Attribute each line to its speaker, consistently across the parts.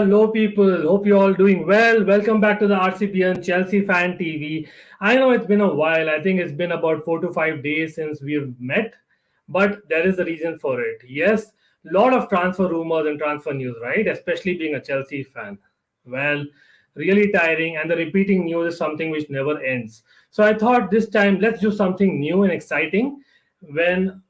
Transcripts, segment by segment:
Speaker 1: Hello, people. Hope you're all doing well. Welcome back to the RCBian Chelsea Fan TV. I know it's been a while. I think it's been about 4 to 5 days since we've met, but there is a reason for it. Yes, a lot of transfer rumors and transfer news, right? Especially being a Chelsea fan. Well, really tiring, and the repeating news is something which never ends. So I thought this time let's do something new and exciting. When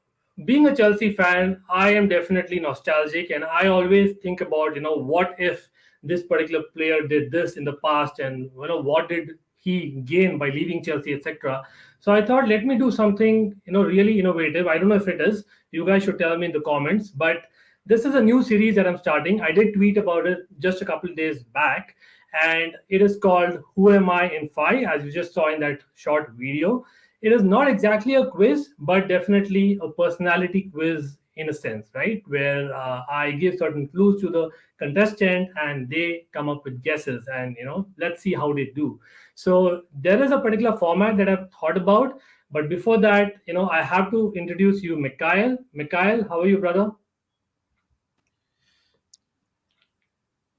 Speaker 1: being a Chelsea fan, I am definitely nostalgic, and I always think about, what if this particular player did this in the past, and what did he gain by leaving Chelsea, etc. So I thought, let me do something, really innovative. I don't know if it is. You guys should tell me in the comments. But this is a new series that I'm starting. I did tweet about it just a couple of days back, and it is called "Who Am I in Five," as you just saw in that short video. It is not exactly a quiz, but definitely a personality quiz in a sense, right? Where I give certain clues to the contestant and they come up with guesses, and let's see how they do. So there is a particular format that I've thought about, but before that, I have to introduce you, McKyle. McKyle, how are you, brother?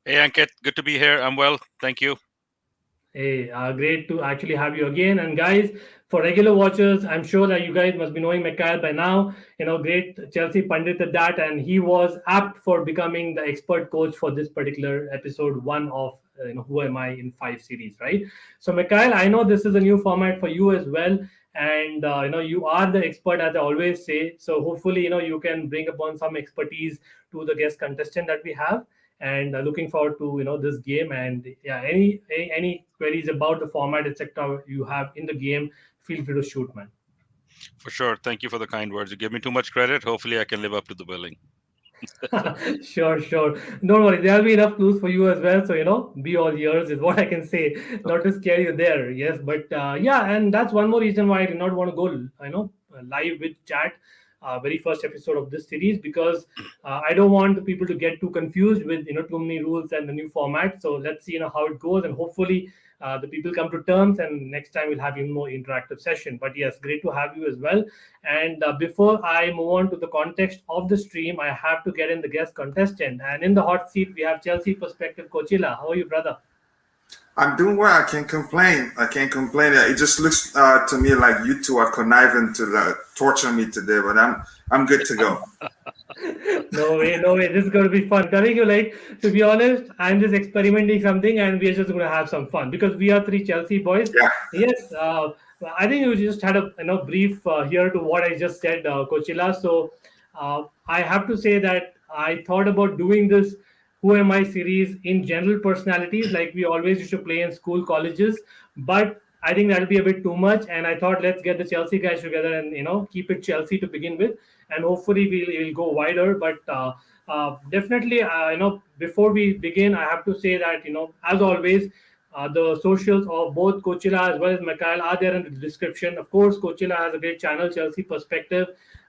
Speaker 2: Hey, Ankit, good to be here. I'm well, thank you.
Speaker 1: Hey, great to actually have you again. And guys, for regular watchers, I'm sure that you guys must be knowing McKyle by now. Great Chelsea pundit at that, and he was apt for becoming the expert coach for this particular episode one of Who Am I in Five series, right? So McKyle, I know this is a new format for you as well, and you are the expert, as I always say. So hopefully, you can bring upon some expertise to the guest contestant that we have, and looking forward to this game. And yeah, any queries about the format, etc., you have in the game, feel free to shoot, man.
Speaker 2: For sure. Thank you for the kind words. You give me too much credit. Hopefully I can live up to the billing.
Speaker 1: Sure. Don't worry, there'll be enough clues for you as well. So be all ears is what I can say, not to scare you there. Yes, but yeah, and that's one more reason why I did not want to go live with chat, very first episode of this series, because I don't want the people to get too confused with too many rules and the new format. So let's see how it goes, and hopefully the people come to terms, and next time we'll have even more interactive session. But yes, great to have you as well. And before I move on to the context of the stream, I have to get in the guest contestant, and in the hot seat we have Chelsea Perspective Coachila. How are you, brother?
Speaker 3: I'm doing well. I can't complain. It just looks to me like you two are conniving to torture me today, but I'm good to go.
Speaker 1: No way. This is going to be fun. Telling you, to be honest, I'm just experimenting something, and we're just going to have some fun because we are three Chelsea boys.
Speaker 3: Yeah.
Speaker 1: Yes. I think you just had a brief here to what I just said, Coachila. So I have to say that I thought about doing this Who Am I series in general personalities, like we always used to play in school, colleges. But I think that'll be a bit too much. And I thought, let's get the Chelsea guys together and, keep it Chelsea to begin with. And hopefully we'll go wider. But definitely, before we begin, I have to say that, as always, the socials of both Coachila as well as McKyle are there in the description. Of course, Coachila has a great channel, Chelsea Perspective,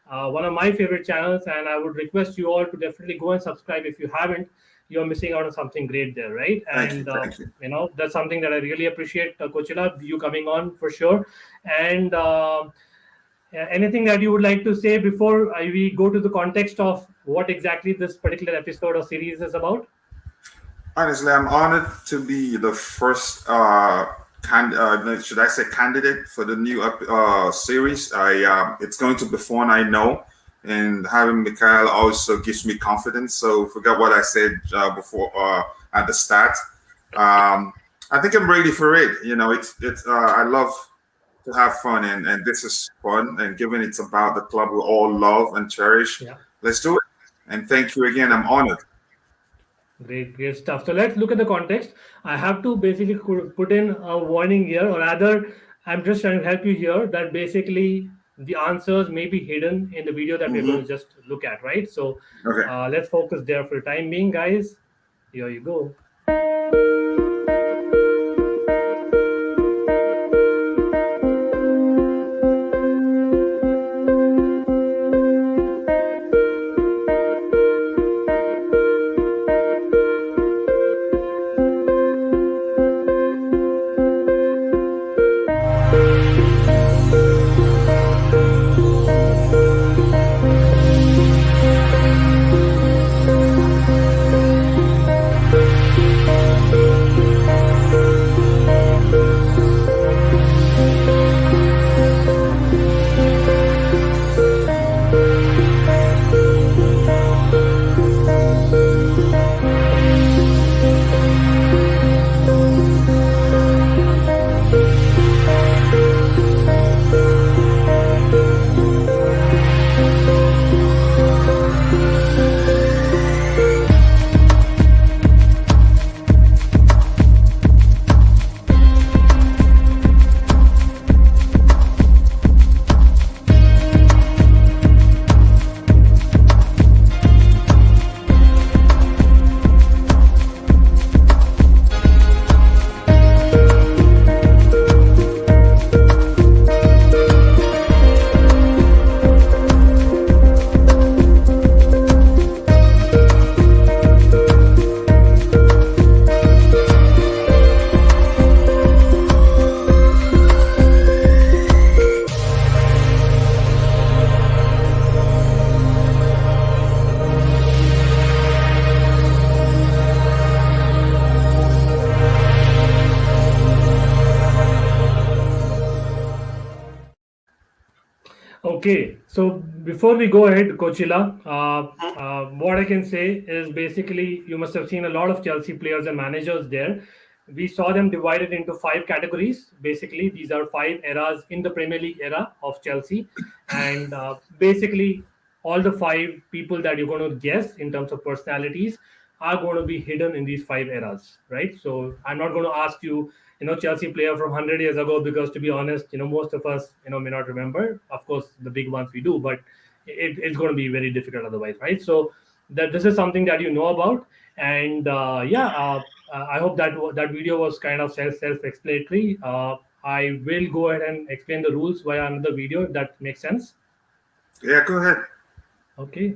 Speaker 1: one of my favorite channels. And I would request you all to definitely go and subscribe if you haven't. You're missing out on something great there, right?
Speaker 3: Thank you.
Speaker 1: That's something that I really appreciate, Coachila, you coming on for sure. And anything that you would like to say before we go to the context of what exactly this particular episode or series is about?
Speaker 3: Honestly, I'm honored to be the first candidate for the new series. It's going to be fun, I know. And having McKyle also gives me confidence. So forget what I said before at the start. I think I'm ready for it. I love to have fun, and this is fun. And given it's about the club we all love and cherish, Let's do it. And thank you again. I'm honored.
Speaker 1: Great stuff. So let's look at the context. I have to basically put in a warning here, or rather, I'm just trying to help you here that basically the answers may be hidden in the video that we're going to just look at, right? So let's focus there for the time being, guys. Here you go. Okay, so before we go ahead, Coachila, what I can say is basically you must have seen a lot of Chelsea players and managers there. We saw them divided into five categories. Basically, these are five eras in the Premier League era of Chelsea, and basically all the five people that you're going to guess in terms of personalities are going to be hidden in these five eras, right? So I'm not going to ask you, Chelsea player from 100 years ago, because to be honest, most of us, may not remember. Of course, the big ones we do, but it's going to be very difficult otherwise, right? So that this is something that you know about, and I hope that that video was kind of self-explanatory. I will go ahead and explain the rules via another video if that makes sense.
Speaker 3: Yeah, go ahead.
Speaker 1: Okay.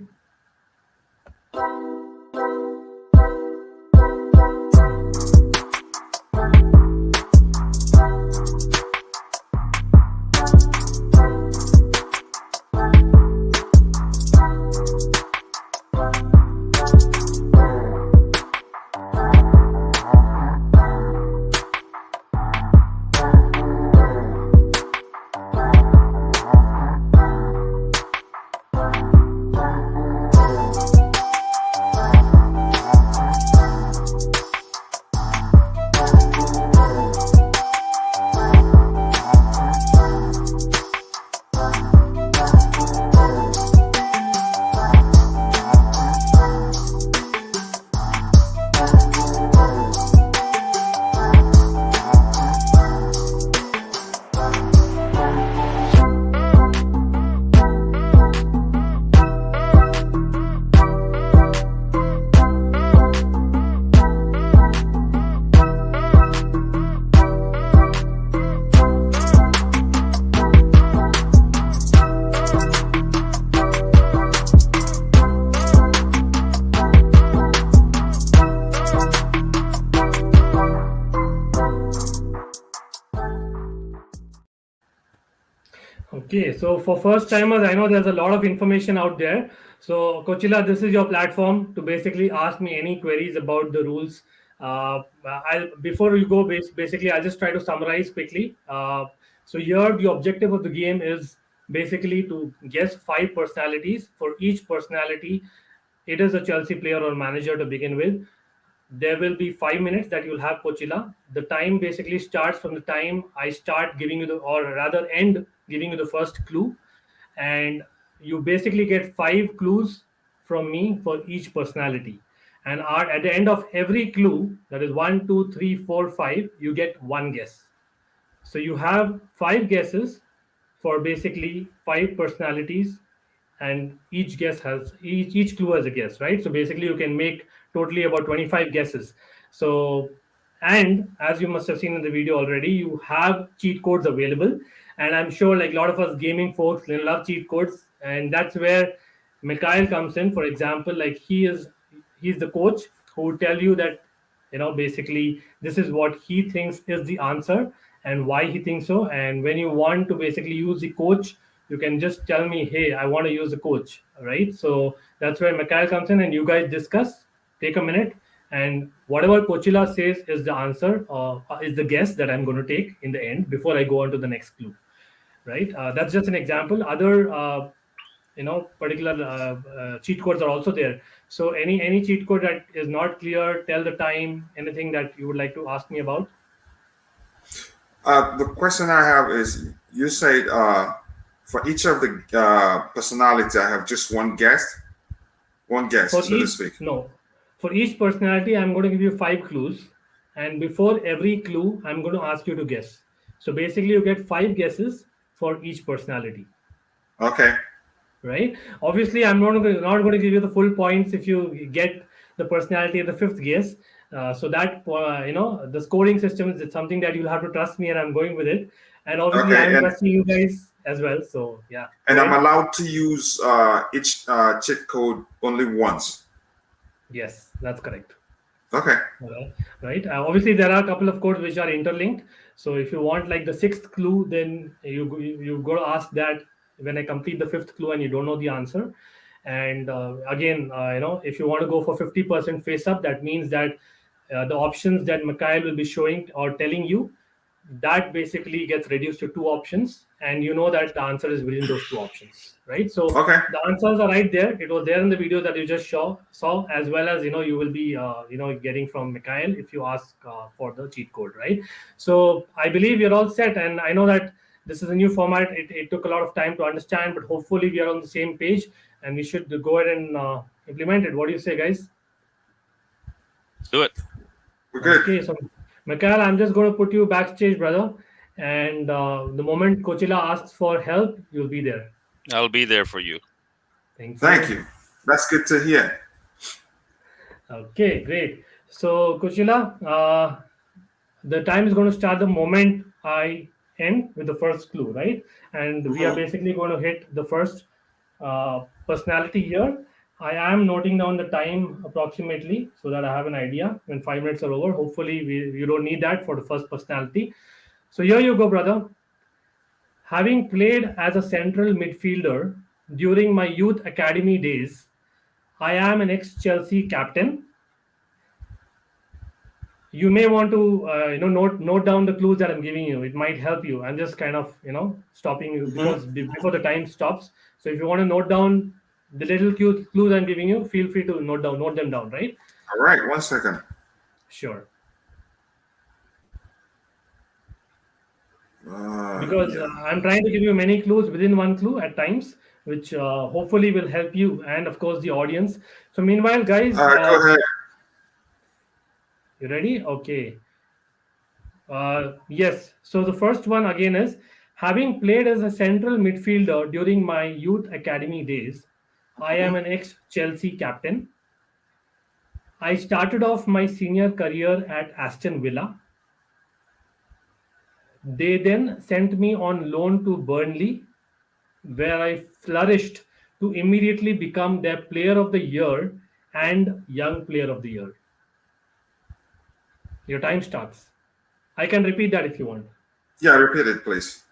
Speaker 1: Okay, so for first timers, I know there's a lot of information out there. So, Coachila, this is your platform to basically ask me any queries about the rules. I'll before you go, basically, I'll just try to summarize quickly. So here, the objective of the game is basically to guess five personalities. For each personality, it is a Chelsea player or manager to begin with. There will be 5 minutes that you'll have, Coachella. The time basically starts from the time I start giving you or rather end giving you the first clue. And you basically get five clues from me for each personality. And at the end of every clue, that is 1, 2, 3, 4, 5, you get one guess. So you have five guesses for basically five personalities, and each clue has a guess, right? So basically you can make totally about 25 guesses. So, and as you must have seen in the video already, you have cheat codes available, and I'm sure like a lot of us gaming folks, they love cheat codes, and that's where McKyle comes in. For example, like he's the coach who would tell you that, basically this is what he thinks is the answer and why he thinks so. And when you want to basically use the coach, you can just tell me, hey, I want to use the coach, right? So that's where McKyle comes in, and you guys discuss, take a minute, and whatever Coachila says is the answer, is the guess that I'm going to take in the end before I go on to the next clue, right? That's just an example. Other particular cheat codes are also there. So any cheat code that is not clear, tell the time, anything that you would like to ask me about.
Speaker 3: The question I have is, you said for each of the personalities, I have just one guess, so to speak.
Speaker 1: No, for each personality, I'm going to give you five clues, and before every clue, I'm going to ask you to guess. So basically, you get five guesses for each personality.
Speaker 3: Okay.
Speaker 1: Right. Obviously, I'm not going to give you the full points if you get the personality at the fifth guess. So that the scoring system is something that you'll have to trust me, and I'm going with it. And obviously,
Speaker 3: Okay,
Speaker 1: I'm trusting you guys as well. So yeah.
Speaker 3: And I'm allowed to use each cheat code only once.
Speaker 1: Yes, that's correct.
Speaker 3: Okay.
Speaker 1: Right. Obviously, there are a couple of codes which are interlinked. So if you want like the sixth clue, then you got to ask that when I complete the fifth clue and you don't know the answer. And again, if you want to go for 50% face up, that means that the options that McKyle will be showing or telling you, that basically gets reduced to two options, and you know that the answer is within those two options, right? So
Speaker 3: Okay.
Speaker 1: the answers are right there. It was there in the video that you just saw, as well as you will be getting from McKyle if you ask for the cheat code, right? So I believe you're all set, and I know that this is a new format. It took a lot of time to understand, but hopefully we are on the same page, and we should go ahead and implement it. What do you say, guys?
Speaker 2: Let's do it.
Speaker 3: We're good.
Speaker 1: Okay, so McKyle, I'm just going to put you backstage, brother. And the moment Coachila asks for help, you'll be there.
Speaker 2: I'll be there for you.
Speaker 3: Thank you. That's good to hear.
Speaker 1: Okay, great. So, Coachila, the time is going to start the moment I end with the first clue, right? And we are basically going to hit the first personality here. I am noting down the time approximately so that I have an idea when 5 minutes are over. Hopefully, you don't need that for the first personality. So here you go, brother. Having played as a central midfielder during my youth academy days, I am an ex-Chelsea captain. You may want to note down the clues that I'm giving you. It might help you. I'm just kind of stopping you because before the time stops. So if you want to note down the little clues I'm giving you, feel free to note them down, right?
Speaker 3: All right, 1 second.
Speaker 1: Sure. Because I'm trying to give you many clues within one clue at times, which hopefully will help you and of course the audience. So meanwhile, guys,
Speaker 3: Go ahead.
Speaker 1: You ready? Okay. Yes. So the first one again is, having played as a central midfielder during my youth academy days, I am an ex-Chelsea captain. I started off my senior career at Aston Villa. They then sent me on loan to Burnley, where I flourished to immediately become their player of the year and young player of the year. Your time starts. I can repeat that if you want.
Speaker 3: Yeah, repeat it, please.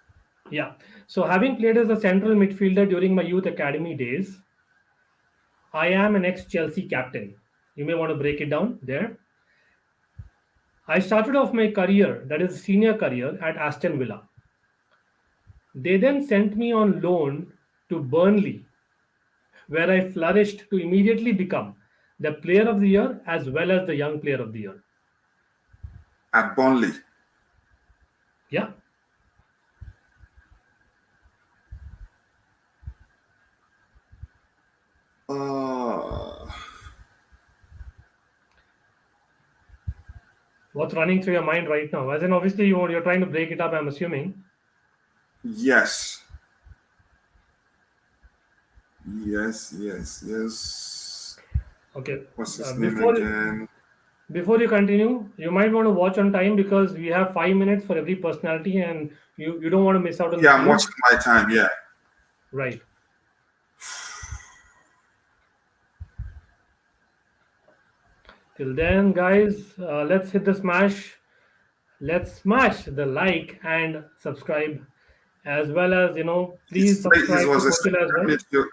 Speaker 1: Yeah. So having played as a central midfielder during my youth academy days, I am an ex-Chelsea captain. You may want to break it down there. I started off my career, that is senior career, at Aston Villa. They then sent me on loan to Burnley, where I flourished to immediately become the player of the year as well as the young player of the year.
Speaker 3: At Burnley.
Speaker 1: Yeah. What's running through your mind right now? As in, obviously, you're trying to break it up, I'm assuming.
Speaker 3: Yes.
Speaker 1: Okay.
Speaker 3: What's his name again?
Speaker 1: Before you continue, you might want to watch on time because we have 5 minutes for every personality and you don't want to miss out on
Speaker 3: I'm watching my time, yeah.
Speaker 1: Right. Till then, guys, let's hit the smash. Let's smash the like and subscribe, as well as please subscribe to Coachila as well.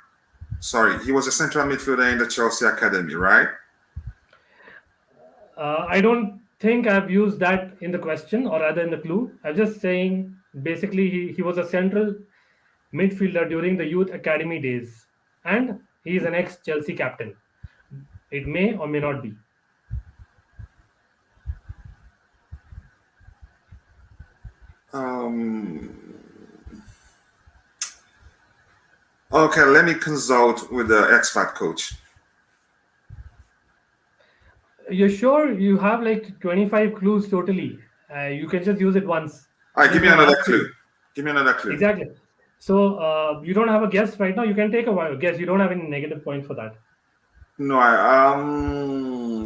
Speaker 3: Sorry, he was a central midfielder in the Chelsea Academy, right?
Speaker 1: I don't think I've used that in the question or rather in the clue. I'm just saying basically he was a central midfielder during the youth academy days and he is an ex-Chelsea captain. It may or may not be.
Speaker 3: Okay, let me consult with the expert coach.
Speaker 1: You're sure you have like 25 clues totally? You can just use it once.
Speaker 3: All right, give me another clue. Give me another clue.
Speaker 1: Exactly. So you don't have a guess right now. You can take a guess. You don't have any negative points for that.
Speaker 3: No,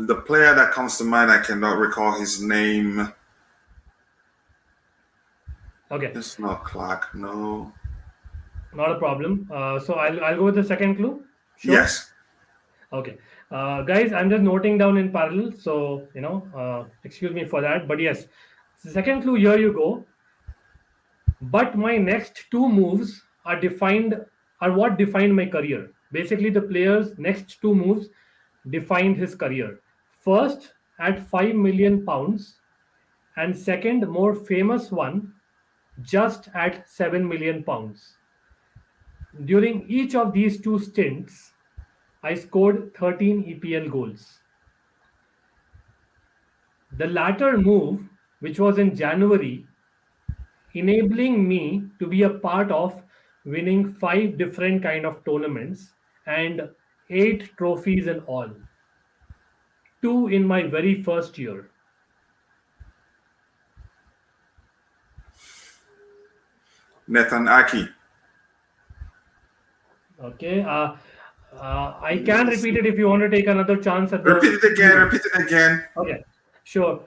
Speaker 3: the player that comes to mind, I cannot recall his name.
Speaker 1: Okay.
Speaker 3: It's not Clark, no.
Speaker 1: Not a problem. So I'll go with the second clue.
Speaker 3: Sure? Yes.
Speaker 1: Okay. Guys, I'm just noting down in parallel. So, excuse me for that. But yes, the second clue, here you go. But my next two moves are what defined my career. Basically, the player's next two moves defined his career. First, at £5 million, and second more famous one just at 7 million pounds. During each of these two stints, I scored 13 EPL goals. The latter move, which was in January, enabling me to be a part of winning 5 different kind of tournaments and 8 trophies in all, 2 in my very first year.
Speaker 3: Nathan Aki.
Speaker 1: Okay, I can repeat it if you want to take another chance at the.
Speaker 3: Repeat it again. Repeat it again.
Speaker 1: Okay, sure.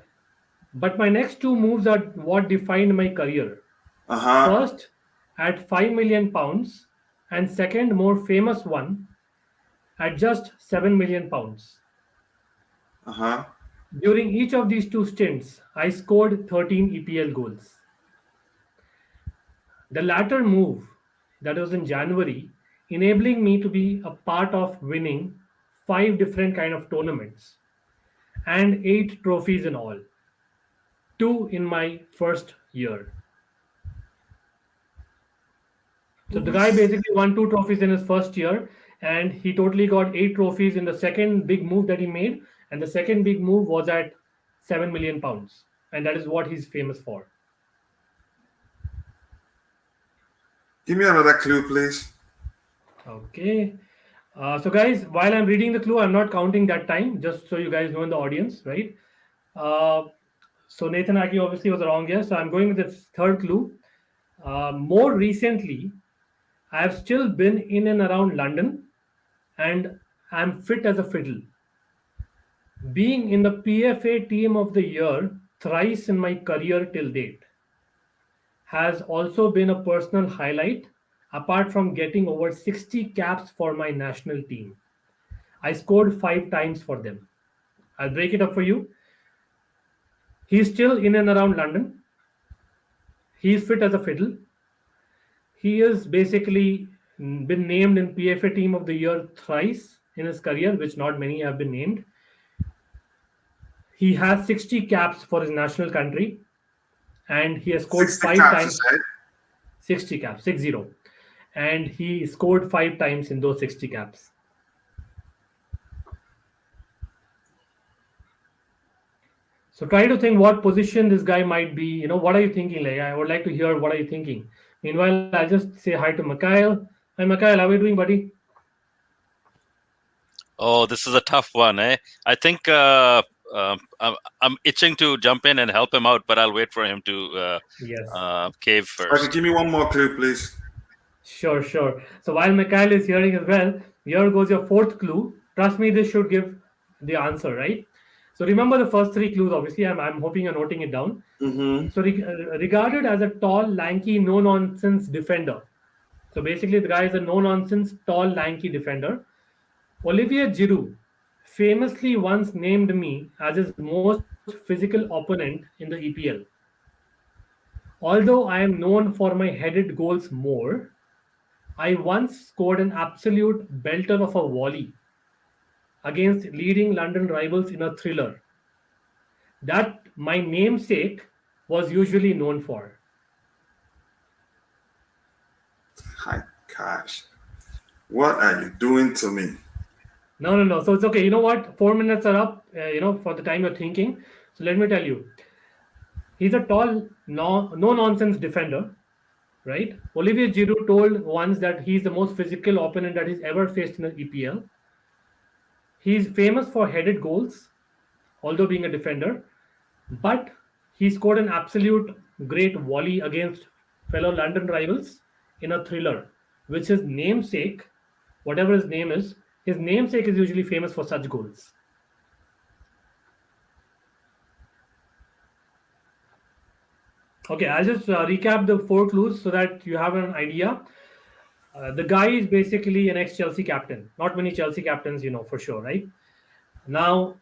Speaker 1: But my next 2 moves are what defined my career. First, at 5 million pounds, and second, more famous one at just 7 million pounds. During each of these two stints, I scored 13 EPL goals. The latter move, that was in January, enabling me to be a part of winning 5 different kind of tournaments and 8 trophies in all, 2 in my first year. So the guy basically won 2 trophies in his first year, and he totally got 8 trophies in the second big move that he made. And the second big move was at 7 million pounds, and that is what he's famous for.
Speaker 3: Give me another clue, please.
Speaker 1: Okay. So guys, while I'm reading the clue, I'm not counting that time, just so you guys know in the audience, right? So Nathan Aki obviously was wrong here. So I'm going with the third clue. More recently, I have still been in and around London, and I'm fit as a fiddle. Being in the PFA team of the year thrice in my career till date has also been a personal highlight, apart from getting over 60 caps for my national team. I scored 5 times for them. I'll break it up for you. He's still in and around London. He's fit as a fiddle. He is basically been named in PFA Team of the Year thrice in his career, which not many have been named. He has 60 caps for his national country, and he has scored 5 times. 60 caps, 60. And he scored 5 times in those 60 caps. So try to think what position this guy might be. You know, what are you thinking? Like, I would like to hear what are you thinking. Meanwhile, I'll just say hi to McKyle. Hi, McKyle. How are you doing, buddy?
Speaker 2: Oh, this is a tough one, eh? I think I'm itching to jump in and help him out, but I'll wait for him to cave first.
Speaker 3: Okay, give me one more clue, please.
Speaker 1: Sure. So while McKyle is hearing as well, here goes your fourth clue. Trust me, this should give the answer, right? So remember the first 3 clues, obviously. I'm hoping you're noting it down. So regarded as a tall, lanky, no-nonsense defender. So basically, the guy is a no-nonsense, tall, lanky defender. Olivier Giroud famously once named me as his most physical opponent in the EPL. Although I am known for my headed goals more, I once scored an absolute belter of a volley against leading London rivals in a thriller that my namesake was usually known for.
Speaker 3: Hi, gosh. What are you doing to me?
Speaker 1: No. So it's okay. You know what? 4 minutes are up, for the time you're thinking. So let me tell you. He's a tall, no-nonsense defender, right? Olivier Giroud told once that he's the most physical opponent that he's ever faced in the EPL. He's famous for headed goals, although being a defender. But he scored an absolute great volley against fellow London rivals in a thriller, which his namesake, whatever his name is, his namesake is usually famous for such goals. Okay, I'll just recap the 4 clues so that you have an idea. The guy is basically an ex-Chelsea captain. Not many Chelsea captains, for sure, right? Now,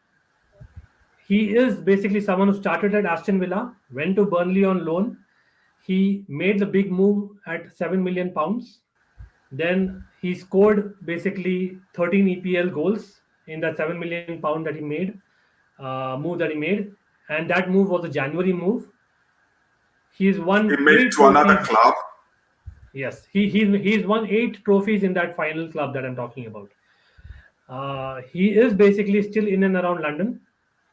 Speaker 1: he is basically someone who started at Aston Villa, went to Burnley on loan. He made the big move at 7 million pounds. Then he scored basically 13 EPL goals in that 7 million pound that he made, move that he made. and that move was a January move. He's
Speaker 3: He
Speaker 1: won
Speaker 3: made
Speaker 1: 8
Speaker 3: to another
Speaker 1: trophies.
Speaker 3: club.
Speaker 1: Yes, he's won 8 trophies in that final club that I'm talking about. He is basically still in and around London.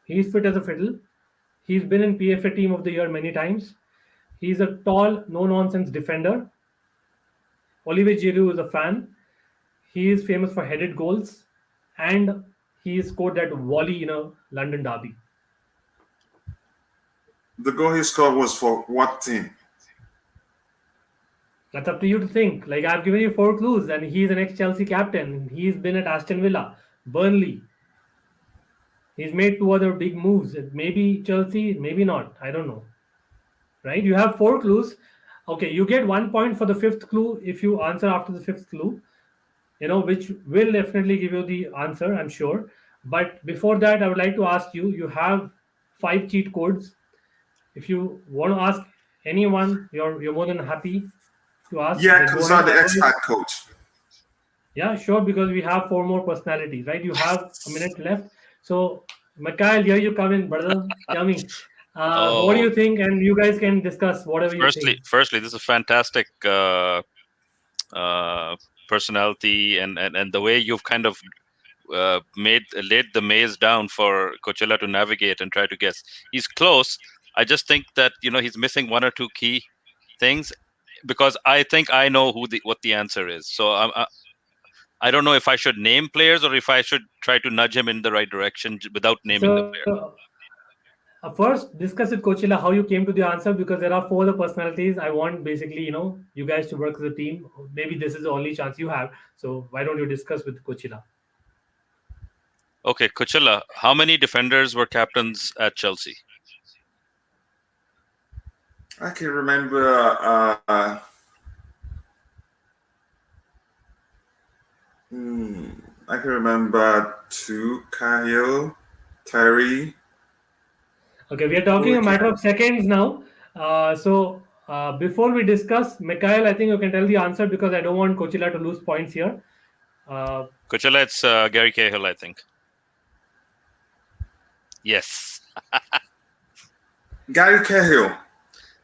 Speaker 1: He's fit as a fiddle. He's been in PFA Team of the Year many times. He's a tall, no-nonsense defender. Olivier Giroud is a fan. He is famous for headed goals, and he scored that volley in a London derby.
Speaker 3: The goal he scored was for what team?
Speaker 1: That's up to you to think. Like, I've given you 4 clues, and he's an ex-Chelsea captain. He's been at Aston Villa, Burnley. He's made 2 other big moves. Maybe Chelsea, maybe not. I don't know. Right? You have 4 clues. Okay, you get 1 point for the 5th clue if you answer after the 5th clue. Which will definitely give you the answer, I'm sure. But before that, I would like to ask you. You have 5 cheat codes. If you want to ask anyone, you're more than happy to ask.
Speaker 3: Yeah,
Speaker 1: Then go
Speaker 3: because
Speaker 1: ahead.
Speaker 3: I'm the expat coach.
Speaker 1: Yeah, sure, because we have 4 more personalities, right? You have a minute left. So, McKyle, here you come in, brother. Tell me, what do
Speaker 2: Oh,
Speaker 1: you think? And you guys can discuss whatever you think.
Speaker 2: firstly, this is a fantastic personality, and the way you've kind of laid the maze down for Coachella to navigate and try to guess. He's close. I just think that he's missing 1 or 2 key things, because I think I know what the answer is. So I don't know if I should name players or if I should try to nudge him in the right direction without naming the player.
Speaker 1: So, first, discuss with Coachella how you came to the answer, because there are 4 other personalities. I want basically, you guys to work as a team. Maybe this is the only chance you have. So, why don't you discuss with Coachella?
Speaker 2: Okay, Coachella, how many defenders were captains at Chelsea?
Speaker 3: I can remember. I can remember 2: Kyle, Terry.
Speaker 1: Okay, we are talking a matter of seconds now. Before we discuss, McKyle, I think you can tell the answer, because I don't want Coachella to lose points here.
Speaker 2: Coachella, it's Gary Cahill, I think. Yes.
Speaker 3: Gary Cahill.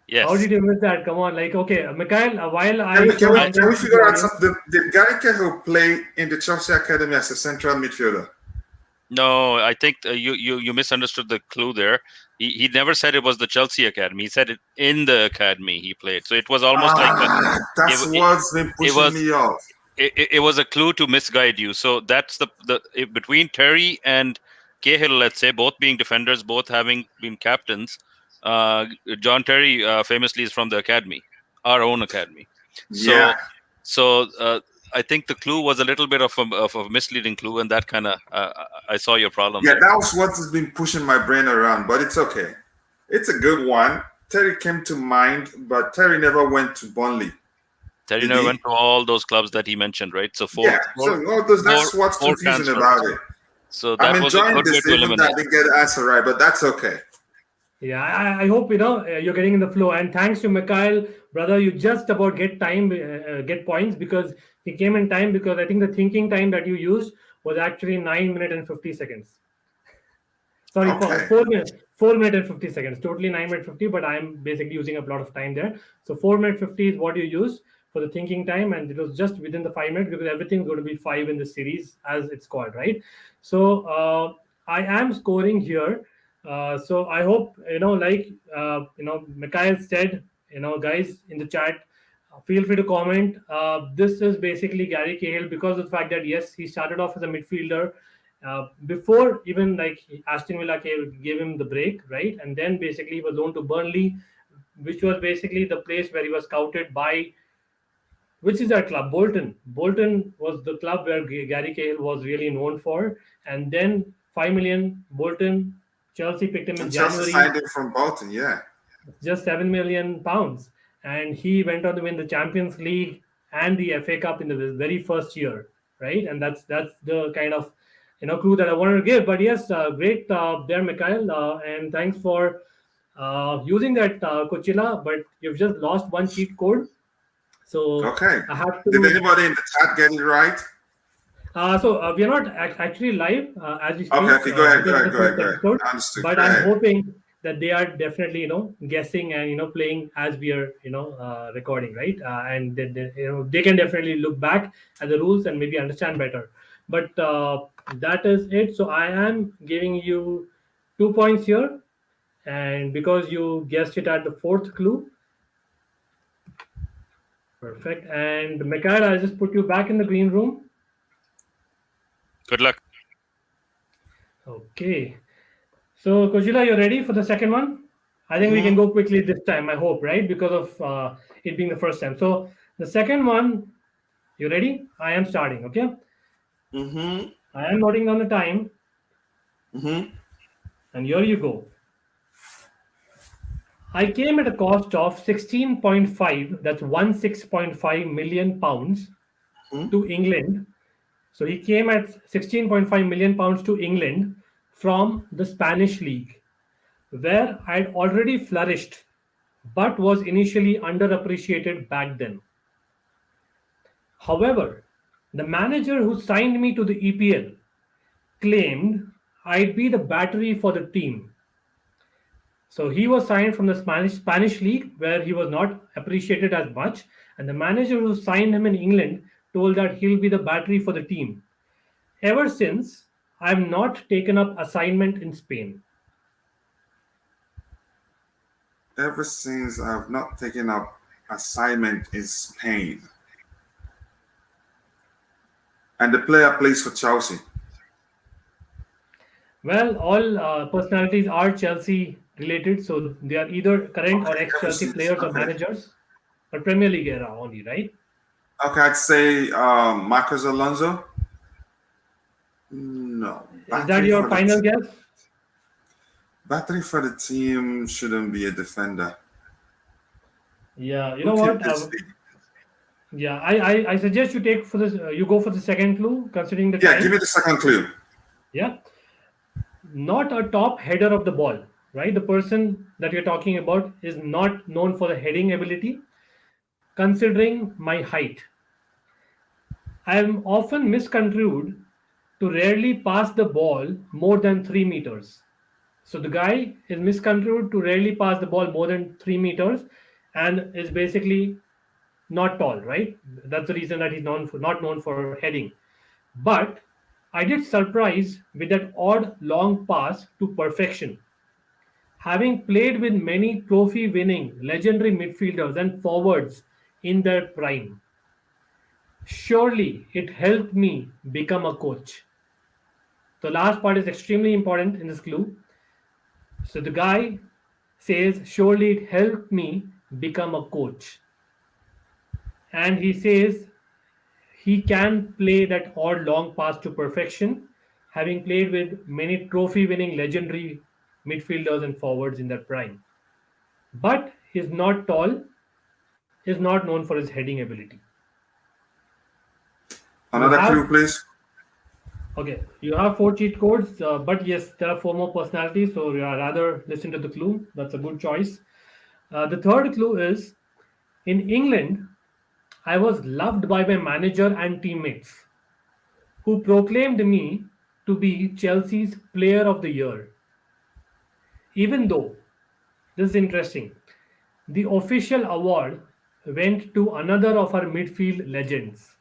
Speaker 2: Yes.
Speaker 1: How did you miss that? Come on, okay, McKyle. While
Speaker 3: Can we figure out something? Did Gary Cahill play in the Chelsea Academy as a central midfielder?
Speaker 2: No, I think you misunderstood the clue there. He never said it was the Chelsea Academy. He said it in the academy he played. So it was almost
Speaker 3: that's what's been pushing me off.
Speaker 2: It was a clue to misguide you. So that's the between Terry and Cahill, let's say, both being defenders, both having been captains. John Terry famously is from the academy, our own academy. So I think the clue was a little bit of a misleading clue, and that kind of I saw your problem.
Speaker 3: Yeah, that was what has been pushing my brain around, but it's okay. It's a good one. Terry came to mind, but Terry never went to Burnley.
Speaker 2: Terry never went to all those clubs that he mentioned, right? So
Speaker 3: that's what's confusing about it.
Speaker 2: So that
Speaker 3: I'm
Speaker 2: was a good way to eliminate.
Speaker 3: I didn't get the answer right, but that's okay.
Speaker 1: Yeah, I hope you're getting in the flow. And thanks to McKyle, brother, you just about get points, because he came in time, because I think the thinking time that you used was actually 9 minutes and 50 seconds. Sorry,
Speaker 3: okay.
Speaker 1: 4 minutes and 50 seconds. Totally 9 minutes 50, but I'm basically using a lot of time there. So 4 minutes 50 is what you used for the thinking time, and it was just within the 5 minutes, because everything's going to be 5 in the series as it's called, right? So I am scoring here. So I hope, McKyle said, guys in the chat, feel free to comment. This is basically Gary Cahill, because of the fact that, yes, he started off as a midfielder before even Aston Villa gave him the break, right? And then basically he was loaned to Burnley, which was basically the place where he was scouted by, which is that club, Bolton. Bolton was the club where Gary Cahill was really known for. And then 5 million, Bolton, Chelsea picked him in January.
Speaker 3: Chelsea signed him from Bolton, yeah.
Speaker 1: Just £7 million. And he went on to win the Champions League and the FA Cup in the very first year, right? And that's the kind of clue that I wanted to give. But yes, great there, McKyle. And thanks for using that, Coachella. But you've just lost 1 cheat code. So
Speaker 3: okay.
Speaker 1: I have to.
Speaker 3: Did anybody in the chat get it right?
Speaker 1: So we are not actually live as we speak.
Speaker 3: Okay, go ahead.
Speaker 1: Understood. But I'm hoping that they are definitely guessing and playing as we are recording, right? And they can definitely look back at the rules and maybe understand better. But that is it. So I am giving you 2 points here, and because you guessed it at the fourth clue. Perfect. And Mikhail, I'll just put you back in the green room.
Speaker 2: Good luck.
Speaker 1: Okay. So, Coachila, you're ready for the second one? I think we can go quickly this time, I hope, right? Because of it being the first time. So, the second one, you ready? I am starting, okay? I am noting down the time. And here you go. I came at a cost of 16.5, that's 16.5 million pounds to England. So he came at 16.5 million pounds to England from the Spanish League, where I had already flourished but was initially underappreciated back then. However, the manager who signed me to the EPL claimed I'd be the battery for the team. So he was signed from the Spanish league where he was not appreciated as much, and the manager who signed him in England told that he'll be the battery for the team. Ever since, I have not taken up assignment in Spain.
Speaker 3: Ever since I've not taken up assignment in Spain. And the player plays for Chelsea.
Speaker 1: Well, all personalities are Chelsea related, so they are either current or ex-Chelsea players or managers, but Premier League era only, right?
Speaker 3: Okay, I'd say Marcos Alonso. No.
Speaker 1: Is that your final guess?
Speaker 3: Battery for the team shouldn't be a defender.
Speaker 1: Yeah, you know what? Yeah, I suggest you take for this. You go for the second clue, considering the time.
Speaker 3: Yeah, give me the second clue.
Speaker 1: Yeah, not a top header of the ball, right? The person that you're talking about is not known for the heading ability. Considering my height, I am often misconstrued to rarely pass the ball more than 3 meters. So the guy is misconstrued to rarely pass the ball more than 3 meters and is basically not tall, right? That's the reason that he's not known for heading. But I did surprise with that odd long pass to perfection. Having played with many trophy winning legendary midfielders and forwards in their prime, surely it helped me become a coach. The last part is extremely important in this clue. So the guy says, surely it helped me become a coach. And he says he can play that odd long pass to perfection, having played with many trophy winning legendary midfielders and forwards in their prime. But he's not tall, is not known for his heading ability.
Speaker 3: Another clue, please.
Speaker 1: Okay, you have 4 cheat codes, but yes, there are 4 more personalities, so you rather listen to the clue. That's a good choice. The third clue is, in England, I was loved by my manager and teammates, who proclaimed me to be Chelsea's Player of the Year. Even though, this is interesting, the official award went to another of our midfield legends.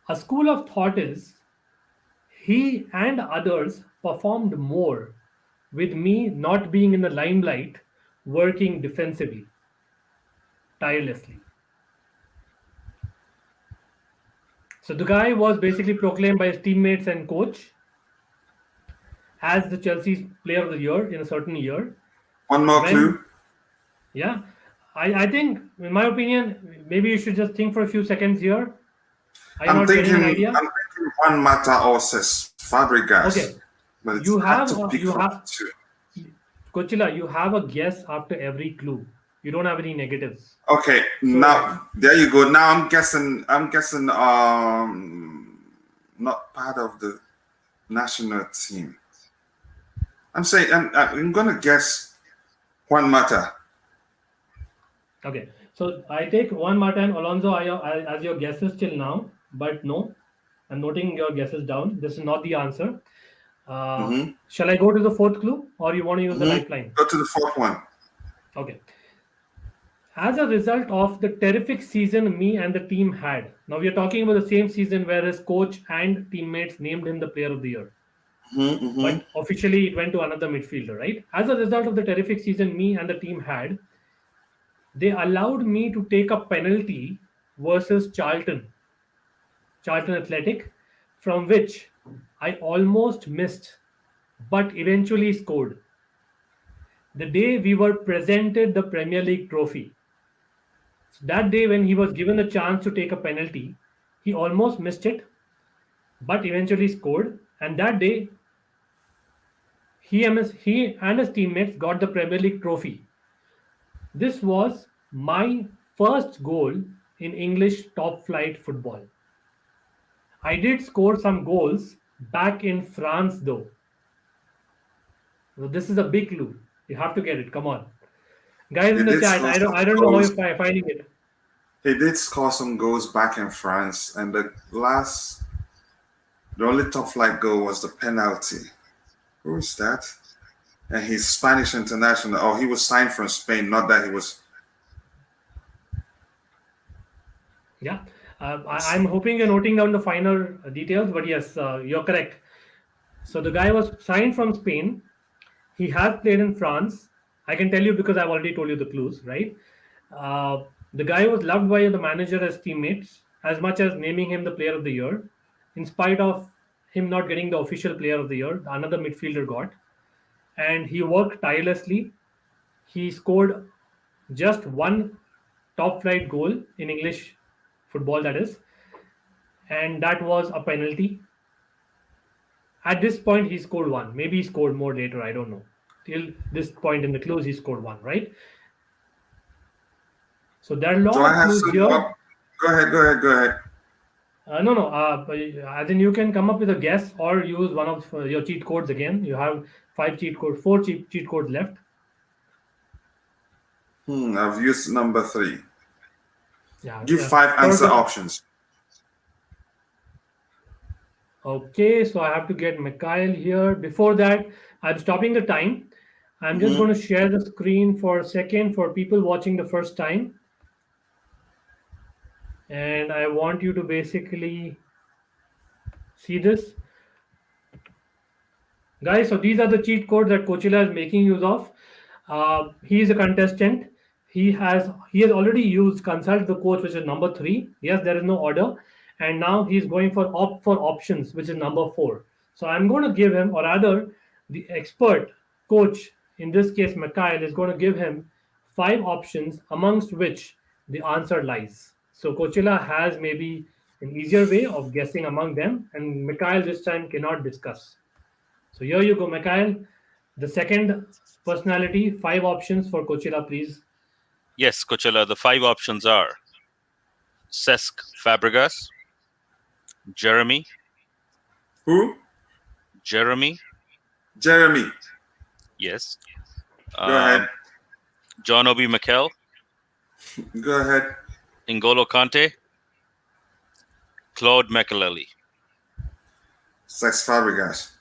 Speaker 1: A school of thought is, he and others performed more with me not being in the limelight, working defensively, tirelessly. So the guy was basically proclaimed by his teammates and coach as the Chelsea's Player of the Year in a certain year.
Speaker 3: One more clue.
Speaker 1: Yeah. I think, in my opinion, maybe you should just think for a few seconds here.
Speaker 3: I'm thinking Juan Mata or Fabregas. Okay. But it's
Speaker 1: Coachila, you have a guess after every clue. You don't have any negatives.
Speaker 3: Okay, so, now there you go. Now I'm guessing not part of the national team. I'm saying I'm gonna guess Juan Mata.
Speaker 1: Okay, so I take Juan Mata and Alonso as your guesses till now, but no, I'm noting your guesses down. This is not the answer. Shall I go to the fourth clue, or you want to use the lifeline?
Speaker 3: Go to the fourth one.
Speaker 1: Okay. As a result of the terrific season me and the team had, now we are talking about the same season where his coach and teammates named him the player of the year. But officially it went to another midfielder, right? As a result of the terrific season me and the team had, they allowed me to take a penalty versus Charlton Athletic, from which I almost missed, but eventually scored. The day we were presented the Premier League trophy. So that day, when he was given the chance to take a penalty, he almost missed it, but eventually scored. And that day, he and his teammates got the Premier League trophy. This was my first goal in English top flight football. I did score some goals back in France, though. So this is a big clue. You have to get it. Come on, guys in the chat. I don't know how you're finding it.
Speaker 3: He did score some goals back in France, and the only top flight goal was the penalty. Who is that? And he's Spanish international. Oh, he was signed from Spain, not that he was.
Speaker 1: Yeah, I'm hoping you're noting down the finer details, but yes, you're correct. So the guy was signed from Spain. He has played in France. I can tell you because I've already told you the clues, right? The guy was loved by the manager as teammates, as much as naming him the player of the year, in spite of him not getting the official player of the year. Another midfielder got. And he worked tirelessly. He scored just one top flight goal in English football, that is. And that was a penalty. At this point, he scored one. Maybe he scored more later. I don't know. Till this point in the clues, he scored one, right? So there are a lot of clues here.
Speaker 3: Go ahead.
Speaker 1: No. I think you can come up with a guess or use one of your cheat codes again. You have four cheat codes left.
Speaker 3: I've used number 3.
Speaker 1: Yeah.
Speaker 3: Give 5 answer options.
Speaker 1: Okay, so I have to get McKyle here. Before that, I'm stopping the time. I'm just going to share the screen for a second for people watching the first time. And I want you to basically see this. Guys, so these are the cheat codes that Coachila is making use of. He is a contestant. He has already used consult the coach, which is number 3. Yes, there is no order. And now he's going for opt for options, which is number 4. So I'm going to give him, or rather, the expert coach, in this case, McKyle, is going to give him 5 options, amongst which the answer lies. So Coachila has maybe an easier way of guessing among them, and McKyle this time cannot discuss. So here you go, McKyle. The second personality, 5 options for Coachila, please.
Speaker 2: Yes, Coachella, the 5 options are Cesc Fabregas, Jeremy.
Speaker 3: Who?
Speaker 2: Jeremy. Yes.
Speaker 3: Go ahead.
Speaker 2: John Obi Mikel.
Speaker 3: Go ahead.
Speaker 2: N'Golo Kante. Claude Makelele.
Speaker 3: Cesc Fabregas.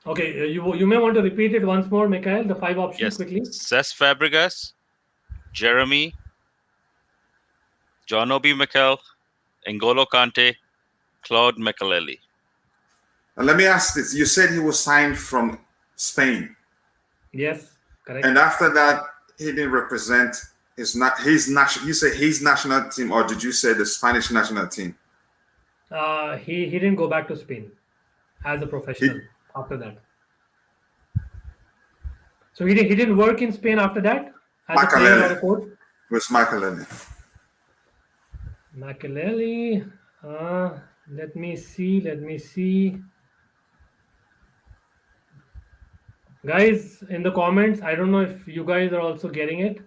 Speaker 1: Okay, you may want to repeat it once more, Mikhail, the 5 options quickly.
Speaker 2: Cesc Fabregas, Jeremy, John Obi Mikel, N'Golo Kante, Claude Makelele.
Speaker 3: Let me ask this. You said he was signed from Spain.
Speaker 1: Yes, correct.
Speaker 3: And after that, he didn't represent his national. You say his national team, or did you say the Spanish national team?
Speaker 1: He didn't go back to Spain as a professional after that. So he didn't work in Spain after that as a player or a coach?
Speaker 3: It was Makelele.
Speaker 1: Let me see. Guys, in the comments, I don't know if you guys are also getting it,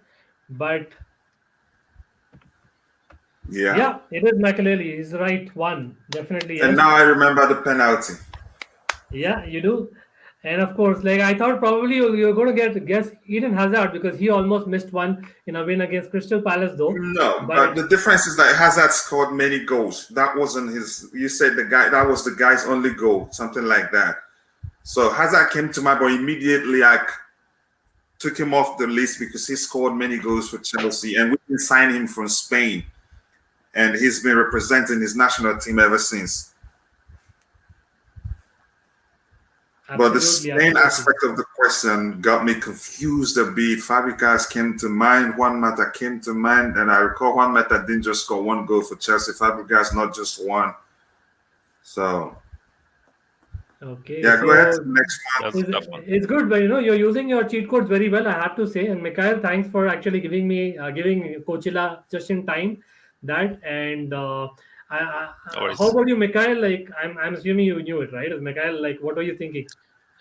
Speaker 1: but yeah, it is Makelele. He's right. 1, definitely. Yes.
Speaker 3: And now I remember the penalty.
Speaker 1: Yeah, you do. And of course, like I thought, probably you're going to guess Eden Hazard because he almost missed one in a win against Crystal Palace, though.
Speaker 3: No,
Speaker 1: But
Speaker 3: the difference is that Hazard scored many goals. That wasn't his. You said that was the guy's only goal, something like that. So Hazard came to mind, but immediately I took him off the list because he scored many goals for Chelsea, and we can sign him from Spain, and he's been representing his national team ever since. But the Spain
Speaker 1: absolutely.
Speaker 3: aspect of the question got me confused a bit. Fabregas came to mind, Juan Mata came to mind, and I recall Juan Mata didn't just score one goal for Chelsea. Fabregas not just one. So
Speaker 1: Okay,
Speaker 3: yeah, go ahead to
Speaker 1: so
Speaker 3: the next one.
Speaker 2: That's a tough one.
Speaker 1: it's good, but you're using your cheat codes very well, I have to say. And McKyle, thanks for actually giving Coachila just in time that. And
Speaker 2: No worries.
Speaker 1: how about you, McKyle? Like I'm assuming you knew it, right? McKyle, like what were you thinking?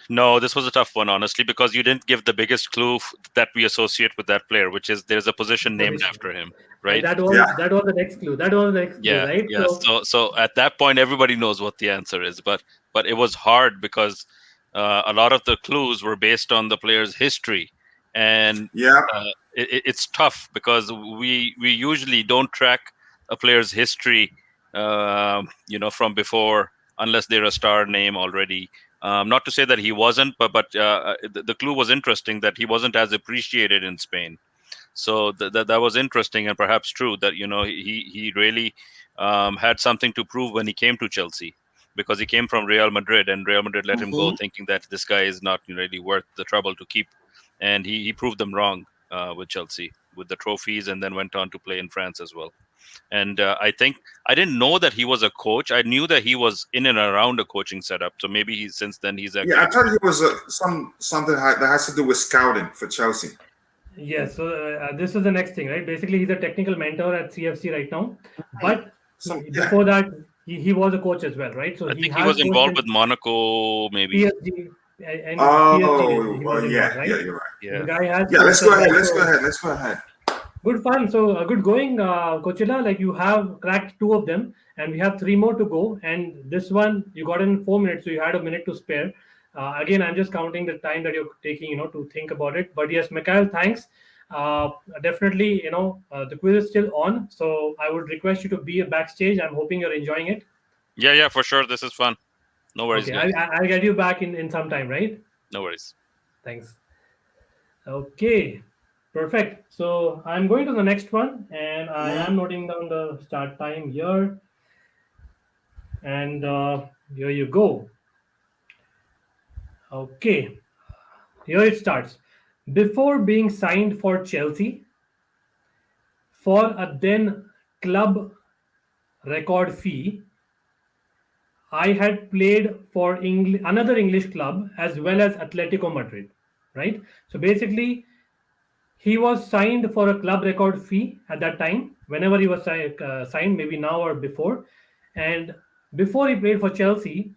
Speaker 2: No, this was a tough one, honestly, because you didn't give the biggest clue that we associate with that player, which is there's a position named
Speaker 1: Position.
Speaker 2: after him,
Speaker 1: And
Speaker 2: right?
Speaker 1: that was
Speaker 3: Yeah,
Speaker 1: the next clue. That was the next clue,
Speaker 2: Yeah,
Speaker 1: right?
Speaker 2: yeah. So at that point, everybody knows what the answer is, but it was hard because a lot of the clues were based on the player's history, and
Speaker 3: yeah.
Speaker 2: it's tough because we usually don't track a player's history, from before unless they're a star name already. Not to say that he wasn't, but the clue was interesting that he wasn't as appreciated in Spain. So that was interesting and perhaps true that he really had something to prove when he came to Chelsea, because he came from Real Madrid and Real Madrid let him go
Speaker 3: Mhm.
Speaker 2: thinking that this guy is not really worth the trouble to keep, and he proved them wrong with Chelsea with the trophies, and then went on to play in France as well. And I think I didn't know that he was a coach. I knew that he was in and around a coaching setup. So maybe since then he's
Speaker 3: Yeah,
Speaker 2: actually.
Speaker 3: I thought he was something that has to do with scouting for Chelsea.
Speaker 1: Yes, so this is the next thing, right? Basically, he's a technical mentor at CFC right now, but
Speaker 3: Yeah.
Speaker 1: before that, he was a coach as well, right? So
Speaker 2: I
Speaker 1: he
Speaker 2: think he
Speaker 1: has
Speaker 2: was
Speaker 1: coached
Speaker 2: involved
Speaker 1: in
Speaker 2: with Monaco, maybe.
Speaker 1: PSG, and in PSG
Speaker 3: Oh,
Speaker 1: he
Speaker 3: well,
Speaker 1: was involved,
Speaker 3: yeah,
Speaker 1: right?
Speaker 3: you're right.
Speaker 1: So the
Speaker 2: Yeah.
Speaker 1: guy has
Speaker 3: Yeah, let's
Speaker 1: coached
Speaker 3: go
Speaker 1: as
Speaker 3: ahead.
Speaker 1: well.
Speaker 3: Let's go
Speaker 1: So
Speaker 3: ahead. Let's go ahead.
Speaker 1: good fun. So good going, Coachella. Like you have cracked two of them, and we have three more to go. And this one you got in 4 minutes, so you had a minute to spare. Again, I'm just counting the time that you're taking, to think about it. But yes, Mikhail, thanks. Definitely, the quiz is still on, so I would request you to be backstage. I'm hoping you're enjoying it.
Speaker 2: Yeah, for sure. This is fun. No worries,
Speaker 1: Okay,
Speaker 2: guys.
Speaker 1: I'll get you back in some time, right?
Speaker 2: No worries.
Speaker 1: Thanks. Okay, perfect. So I'm going to the next one, and I am noting down the start time here. And here you go. Okay, here it starts. Before being signed for Chelsea, for a then club record fee, I had played for another English club as well as Atletico Madrid, right? So basically, he was signed for a club record fee at that time, whenever he was signed, maybe now or before. And before he played for Chelsea,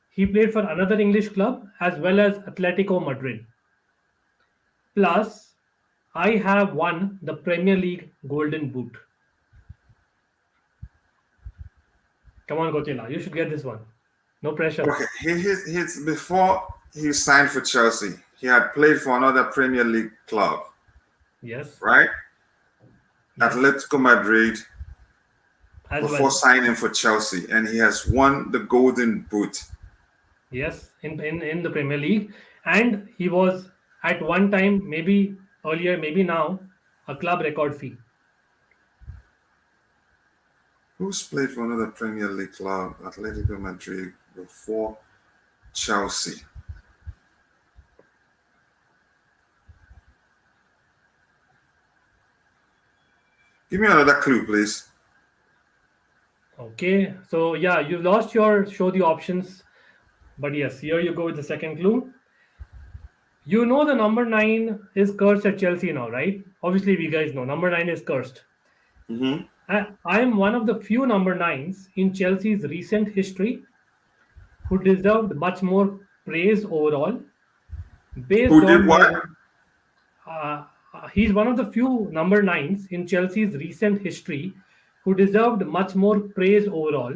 Speaker 1: he played for another English club as well as Atletico Madrid. Plus, I have won the Premier League Golden Boot. Come on, Gotila, you should get this one. No pressure.
Speaker 3: Okay, he's before he signed for Chelsea, he had played for another Premier League club,
Speaker 1: Yes,
Speaker 3: right? Atletico Madrid
Speaker 1: as
Speaker 3: before
Speaker 1: well.
Speaker 3: signing for Chelsea, and he has won the Golden Boot.
Speaker 1: Yes, in the Premier League. And he was at one time, maybe earlier, maybe now, a club record fee.
Speaker 3: Who's played for another Premier League club, Atletico Madrid, before Chelsea? Give me another clue, please.
Speaker 1: Okay, so yeah, you lost your show the options, but yes, here you go with the second clue. You know the number 9 is cursed at Chelsea now, right? Obviously, we guys know number 9 is cursed.
Speaker 3: Mm-hmm.
Speaker 1: I am one of the few number 9s in Chelsea's recent history who deserved much more praise overall, based
Speaker 3: Who did
Speaker 1: on my.
Speaker 3: what?
Speaker 1: He's one of the few number 9s in Chelsea's recent history who deserved much more praise overall,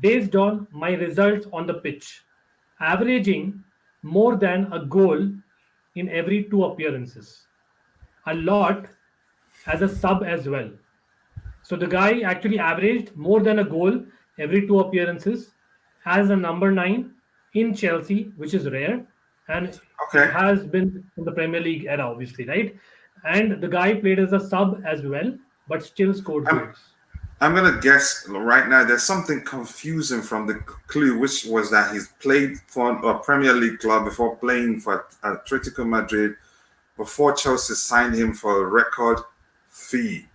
Speaker 1: based on my results on the pitch, averaging more than a goal in every two appearances. A lot as a sub as well. So the guy actually averaged more than a goal every two appearances as a number nine in Chelsea, which is rare. And it
Speaker 3: Okay.
Speaker 1: has been in the Premier League era, obviously, right? And the guy played as a sub as well, but still scored
Speaker 3: I'm,
Speaker 1: goals.
Speaker 3: I'm gonna guess right now. There's something confusing from the clue, which was that he's played for a Premier League club before playing for Atletico Madrid before Chelsea signed him for a record fee.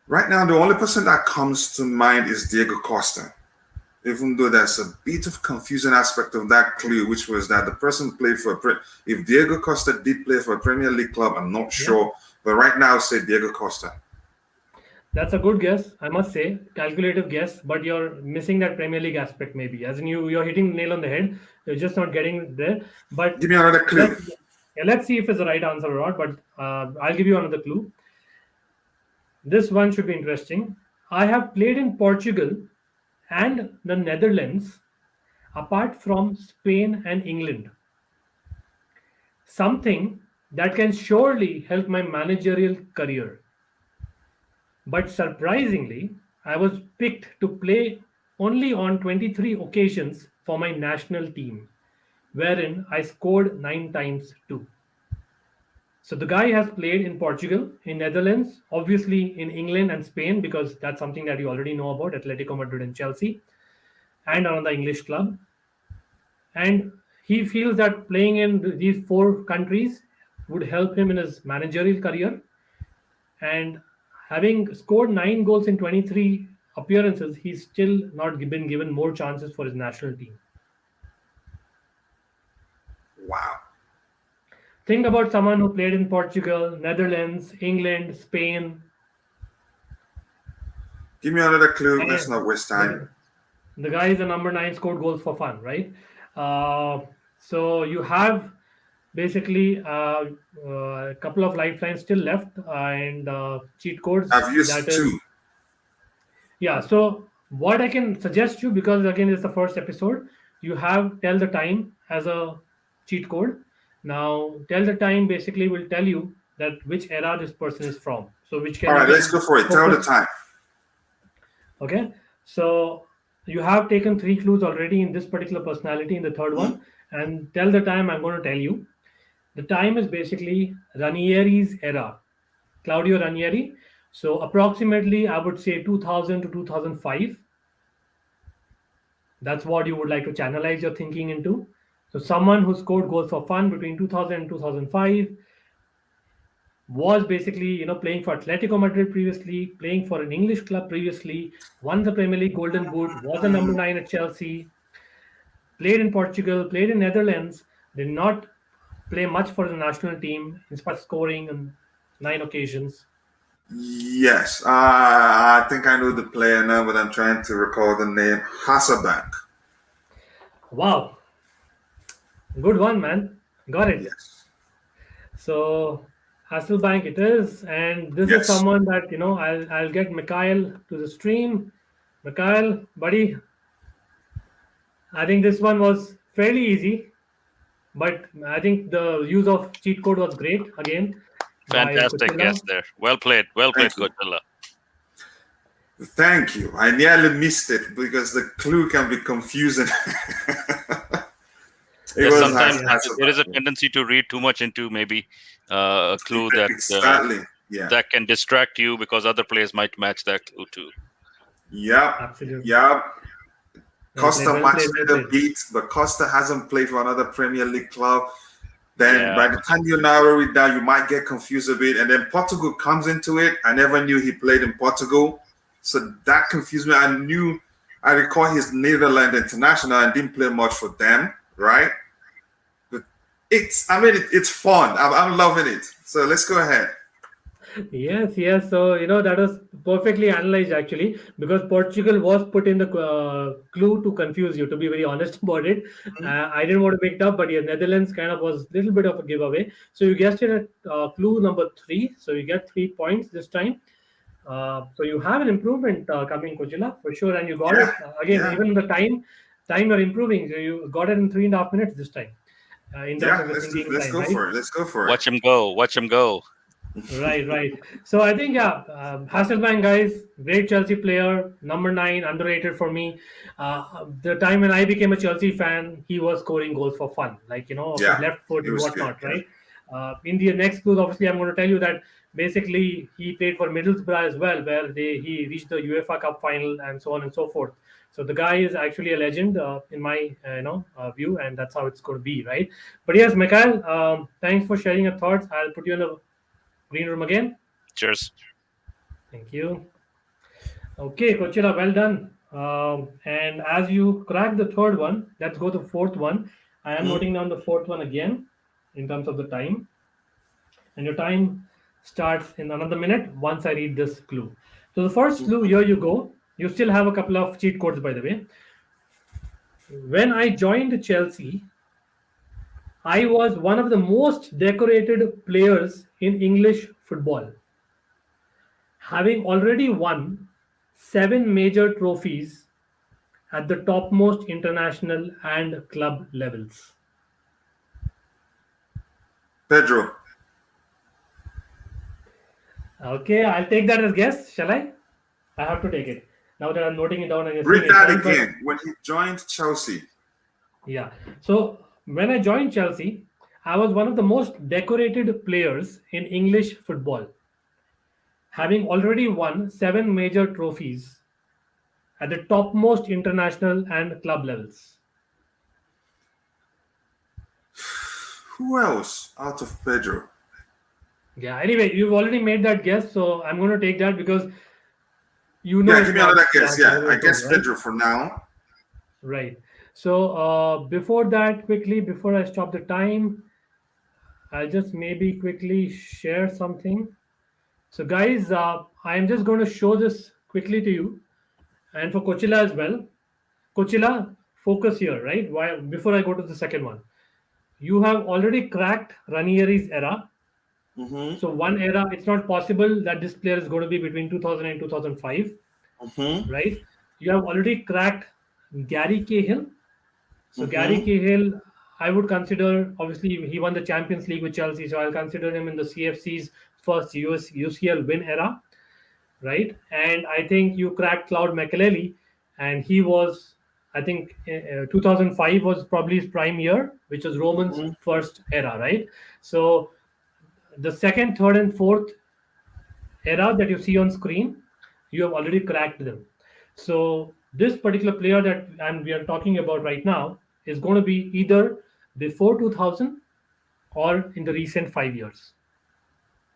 Speaker 3: Right now, the only person that comes to mind is Diego Costa. Even though there's a bit of confusing aspect of that clue, which was that the person played for if Diego Costa did play for a Premier League club, I'm not
Speaker 1: Yeah,
Speaker 3: sure. But right now, I'll say Diego Costa.
Speaker 1: that's a good guess, I must say, calculative guess, but you're missing that Premier League aspect maybe. As in you're hitting the nail on the head. You're just not getting there. But
Speaker 3: Give me another clue.
Speaker 1: let's see if it's the right answer or not. But I'll give you another clue. This one should be interesting. I have played in Portugal and the Netherlands apart from Spain and England. Something that can surely help my managerial career. But surprisingly, I was picked to play only on 23 occasions for my national team, wherein I scored 9 times too. So the guy has played in Portugal, in Netherlands, obviously in England and Spain, because that's something that you already know about Atletico Madrid and Chelsea, and another English club. And he feels that playing in these four countries would help him in his managerial career. And having scored 9 goals in 23 appearances, he's still not been given more chances for his national team.
Speaker 3: Wow.
Speaker 1: Think about someone who played in Portugal, Netherlands, England, Spain,
Speaker 3: Give me another clue. Let's
Speaker 1: and
Speaker 3: not waste time.
Speaker 1: the guy is a number nine, scored goals for fun, right? Uh, so you have basically a couple of lifelines still left and cheat codes.
Speaker 3: I've
Speaker 1: That
Speaker 3: used
Speaker 1: is,
Speaker 3: two.
Speaker 1: yeah. So what I can suggest you, because again it's the first episode, you have tell the time as a cheat code. Now tell the time basically will tell you that which era this person is from. So which
Speaker 3: All
Speaker 1: can you
Speaker 3: right, let's
Speaker 1: can
Speaker 3: go for it. Tell the
Speaker 1: focus.
Speaker 3: time.
Speaker 1: Okay, so you have taken three clues already in this particular personality in the third
Speaker 3: Mhm.
Speaker 1: one, and tell the time I'm going to tell you. The time is basically Ranieri's era, Claudio Ranieri. So approximately, I would say 2000 to 2005. That's what you would like to channelize your thinking into. So someone who scored goals for fun between 2000 and 2005 was basically playing for Atletico Madrid previously, playing for an English club previously, won the Premier League Golden Boot, was a number nine at Chelsea, played in Portugal, played in Netherlands, did not play much for the national team, in spite of scoring on 9 occasions.
Speaker 3: Yes, I think I know the player now, but I'm trying to recall the name. Hasselbank.
Speaker 1: Wow, good one, man. Got it.
Speaker 3: Yes.
Speaker 1: So Hasselbank it is, and this is
Speaker 3: Yes.
Speaker 1: someone that I'll get McKyle to the stream. McKyle, buddy, I think this one was fairly easy, but I think the use of cheat code was great again by
Speaker 2: Fantastic guess
Speaker 1: Coachella.
Speaker 2: there. Well played. Well played,
Speaker 3: Thank you.
Speaker 2: Coachella.
Speaker 3: Thank you. I nearly missed it because the clue can be confusing. It
Speaker 2: Yes,
Speaker 3: was
Speaker 2: sometimes there is a
Speaker 3: Hasselbank.
Speaker 2: tendency to read too much into maybe a clue that
Speaker 3: Exactly. Yeah.
Speaker 2: that can distract you because other players might match that clue too.
Speaker 3: Yep.
Speaker 1: Absolutely.
Speaker 3: Yep.
Speaker 1: Well played,
Speaker 3: Costa
Speaker 1: well
Speaker 3: matched
Speaker 1: played, well
Speaker 3: it a
Speaker 1: played.
Speaker 3: bit, but Costa hasn't played for another Premier League club. Then
Speaker 2: Yeah.
Speaker 3: by the time you narrow it down, you might get confused a bit. And then Portugal comes into it. I never knew he played in Portugal. So that confused me. I recall his Netherlands international and didn't play much for them, right? But it's fun. I'm loving it. So let's go ahead.
Speaker 1: Yes, yes. So, that was perfectly analyzed actually, because Portugal was put in the clue to confuse you, to be very honest about it. I didn't want to pick it up, but yeah, Netherlands kind of was a little bit of a giveaway. So, you guessed it at clue number three. So, you get 3 points this time. So, you have an improvement coming, Coachella, for sure. And you got
Speaker 3: Yeah.
Speaker 1: it. Again,
Speaker 3: Yeah.
Speaker 1: even the time, Time you're improving. So you got it in 3.5 minutes this time, in terms
Speaker 3: Yeah,
Speaker 1: of the thinking
Speaker 3: let's
Speaker 1: time,
Speaker 3: go
Speaker 1: right?
Speaker 3: for it. Let's go for it.
Speaker 2: Watch him go. Watch him go.
Speaker 1: Right, right. So I think, yeah, Hasselbank, guys, great Chelsea player, number 9, underrated for me. The time when I became a Chelsea fan, he was scoring goals for fun, like, off his
Speaker 3: Yeah,
Speaker 1: left foot
Speaker 3: it
Speaker 1: and
Speaker 3: was good.
Speaker 1: whatnot,
Speaker 3: Yeah.
Speaker 1: right? In the next clue, obviously, I'm going to tell you that basically he played for Middlesbrough as well, where he reached the UEFA Cup final and so on and so forth. So the guy is actually a legend, in my view, and that's how it's going to be, right? But yes, Mikhail, thanks for sharing your thoughts. I'll put you in the green room again.
Speaker 2: Cheers.
Speaker 1: Thank you. Okay, Coachella, well done. And as you crack the third one, let's go to the fourth one. I am
Speaker 3: Mhm.
Speaker 1: noting down the fourth one again in terms of the time. And your time starts in another minute once I read this clue. So the first clue, here you go. You still have a couple of cheat codes, by the way. When I joined Chelsea, I was one of the most decorated players in English football, having already won 7 major trophies at the topmost international and club levels.
Speaker 3: Pedro,
Speaker 1: Okay, I'll take that as guess. Shall I? I have to take it. Now that I'm noting it down and you're
Speaker 3: read
Speaker 1: saying it,
Speaker 3: that
Speaker 1: right? But
Speaker 3: again. When he joined Chelsea.
Speaker 1: yeah. So when I joined Chelsea, I was one of the most decorated players in English football, having already won 7 major trophies at the topmost international and club levels.
Speaker 3: Who else out of Pedro?
Speaker 1: Yeah. Anyway, you've already made that guess, so I'm going to take that because you know
Speaker 3: Yeah,
Speaker 1: it's
Speaker 3: give me
Speaker 1: not
Speaker 3: another
Speaker 1: the
Speaker 3: guess.
Speaker 1: answer
Speaker 3: Yeah,
Speaker 1: that
Speaker 3: I
Speaker 1: I told,
Speaker 3: guess
Speaker 1: right?
Speaker 3: Pedro for now.
Speaker 1: Right. So before that, quickly, before I stop the time, I'll just maybe quickly share something. So, guys, I am just going to show this quickly to you and for Coachella as well. Coachella, focus here, right? Why? Before I go to the second one, you have already cracked Ranieri's era.
Speaker 3: Mm-hmm.
Speaker 1: So, one era, it's not possible that this player is going to be between 2000 and 2005,
Speaker 3: Mm-hmm.
Speaker 1: right? You have already cracked Gary Cahill. So Gary
Speaker 3: Mm-hmm.
Speaker 1: Cahill, I would consider, obviously he won the Champions League with Chelsea, so I'll consider him in the CFC's first UCL win era, right? And I think you cracked Claude Makelele, and he was, I think, 2005 was probably his prime year, which was Roman's
Speaker 3: Mm-hmm.
Speaker 1: first era, right? So the second, third, and fourth era that you see on screen, you have already cracked them. So this particular player that we are talking about right now is going to be either before 2000 or in the recent 5 years.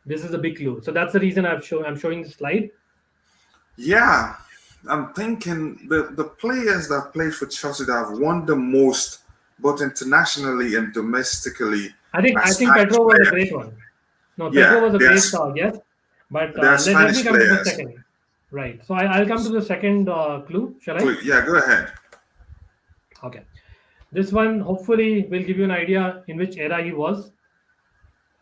Speaker 1: This is a big clue. So that's the reason I'm showing the slide.
Speaker 3: Yeah, I'm thinking the players that played for Chelsea that have won the most, both internationally and domestically,
Speaker 1: I
Speaker 3: are
Speaker 1: think
Speaker 3: Spanish
Speaker 1: Pedro was a great
Speaker 3: players.
Speaker 1: one. No, Pedro
Speaker 3: Yeah,
Speaker 1: was a great guess. But
Speaker 3: they're
Speaker 1: let me
Speaker 3: Spanish
Speaker 1: come to the
Speaker 3: players.
Speaker 1: second. Right. So I'll come to the second clue. Shall I?
Speaker 3: Yeah, go ahead.
Speaker 1: Okay. This one hopefully will give you an idea in which era he was.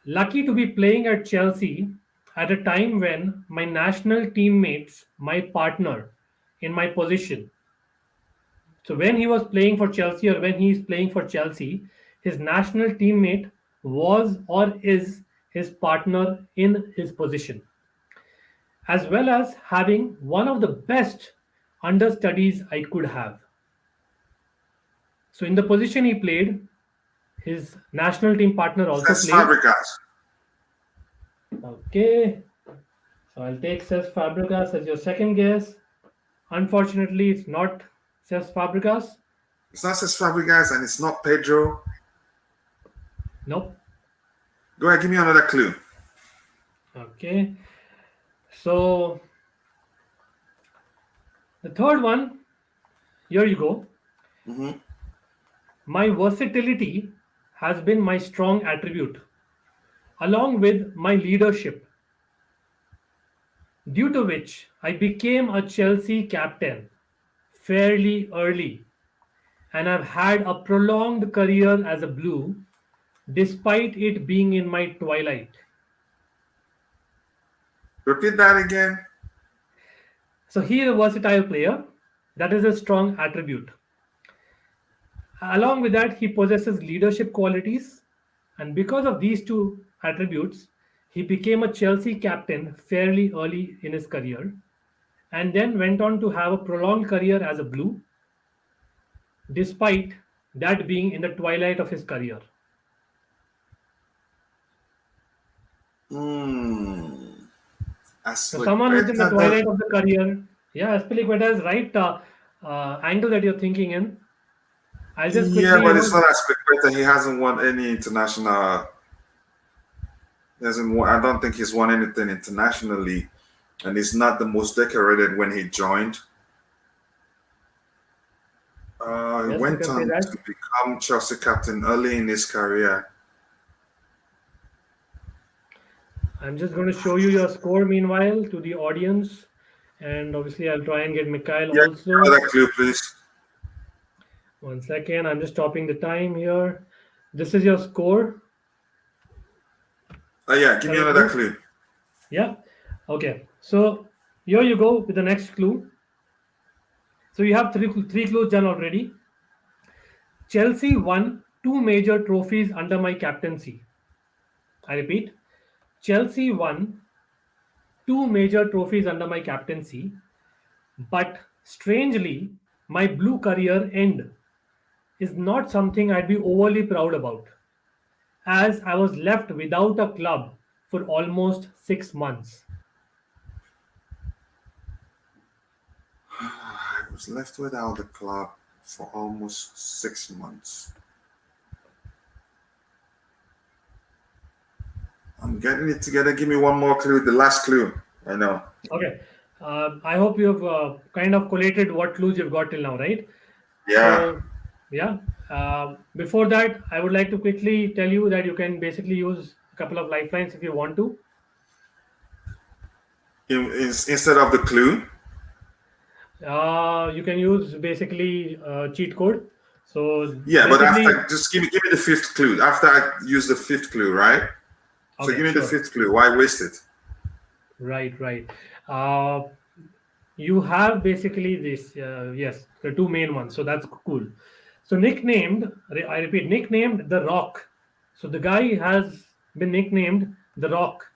Speaker 1: Lucky to be playing at Chelsea at a time when my national teammates, my partner in my position. So when he was playing for Chelsea or when he is playing for Chelsea, his national teammate was or is his partner in his position, as well as having one of the best understudies I could have. So in the position he played, his national team partner also
Speaker 3: That's
Speaker 1: played.
Speaker 3: Fabregas.
Speaker 1: Okay, so I'll take Cesc Fabregas as your second guess. Unfortunately, it's not Cesc Fabregas.
Speaker 3: It's not just Fabregas and it's not Pedro.
Speaker 1: Nope.
Speaker 3: Go ahead, give me another clue.
Speaker 1: Okay. So the third one, here you go.
Speaker 3: Mm-hmm.
Speaker 1: My versatility has been my strong attribute, along with my leadership, due to which I became a Chelsea captain fairly early and I've had a prolonged career as a Blue despite it being in my twilight.
Speaker 3: Repeat that again.
Speaker 1: So he is a versatile player. That is a strong attribute. Along with that, he possesses leadership qualities, and because of these two attributes, he became a Chelsea captain fairly early in his career and then went on to have a prolonged career as a Blue, despite that being in the twilight of his career.
Speaker 3: Hmm.
Speaker 1: So, someone who's in the
Speaker 3: Aspilicueta.
Speaker 1: twilight of the career, yeah, Aspilicueta is right angle that you're thinking in. I'll just
Speaker 3: Yeah,
Speaker 1: quickly,
Speaker 3: but it's not Aspilicueta. He hasn't won any international. He hasn't won, I don't think he's won anything internationally, and he's not the most decorated when he joined. He
Speaker 1: yes, you
Speaker 3: went
Speaker 1: can say
Speaker 3: on
Speaker 1: that.
Speaker 3: to become Chelsea captain early in his career.
Speaker 1: I'm just going to show you your score meanwhile to the audience. And obviously, I'll try and get Mikhail
Speaker 3: Yeah,
Speaker 1: also.
Speaker 3: another clue, please.
Speaker 1: 1 second. I'm just stopping the time here. This is your score.
Speaker 3: Oh yeah, give me
Speaker 1: Shall I
Speaker 3: another
Speaker 1: go?
Speaker 3: clue.
Speaker 1: Yeah. Okay. So here you go with the next clue. So you have three clues done already. Chelsea won two major trophies under my captaincy. I repeat, Chelsea won two major trophies under my captaincy, but strangely, my Blue career end is not something I'd be overly proud about, as I was left without a club for almost 6 months.
Speaker 3: I was left without the club for almost 6 months. I'm getting it together. Give me one more clue. The last clue. I know.
Speaker 1: Okay. I hope you have kind of collated what clues you've got till now, right?
Speaker 3: Yeah.
Speaker 1: So, yeah. Before that, I would like to quickly tell you that you can basically use a couple of lifelines if you want to.
Speaker 3: Instead of the clue.
Speaker 1: You can use basically cheat code. So
Speaker 3: Yeah, but
Speaker 1: basically,
Speaker 3: after just give me the fifth clue. After I use the fifth clue, right? So give
Speaker 1: okay,
Speaker 3: me the
Speaker 1: sure.
Speaker 3: fifth clue. Why waste it?
Speaker 1: Right, right. Uh, you have basically this, yes, the two main ones. So that's cool. So nicknamed, I repeat, nicknamed the Rock. So the guy has been nicknamed the Rock.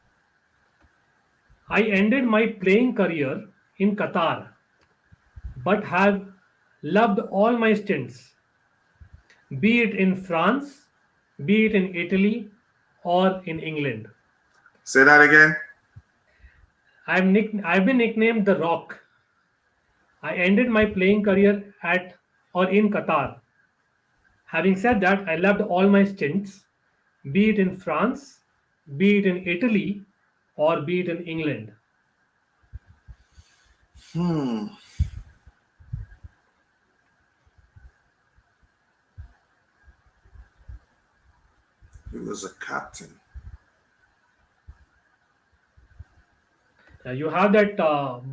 Speaker 1: I ended my playing career in Qatar, but have loved all my stints, be it in France, be it in Italy, or in England.
Speaker 3: Say that again.
Speaker 1: I've been nicknamed the Rock. I ended my playing career at or in Qatar. Having said that, I loved all my stints, be it in France, be it in Italy, or be it in England.
Speaker 3: Hmm. He was a captain.
Speaker 1: You have that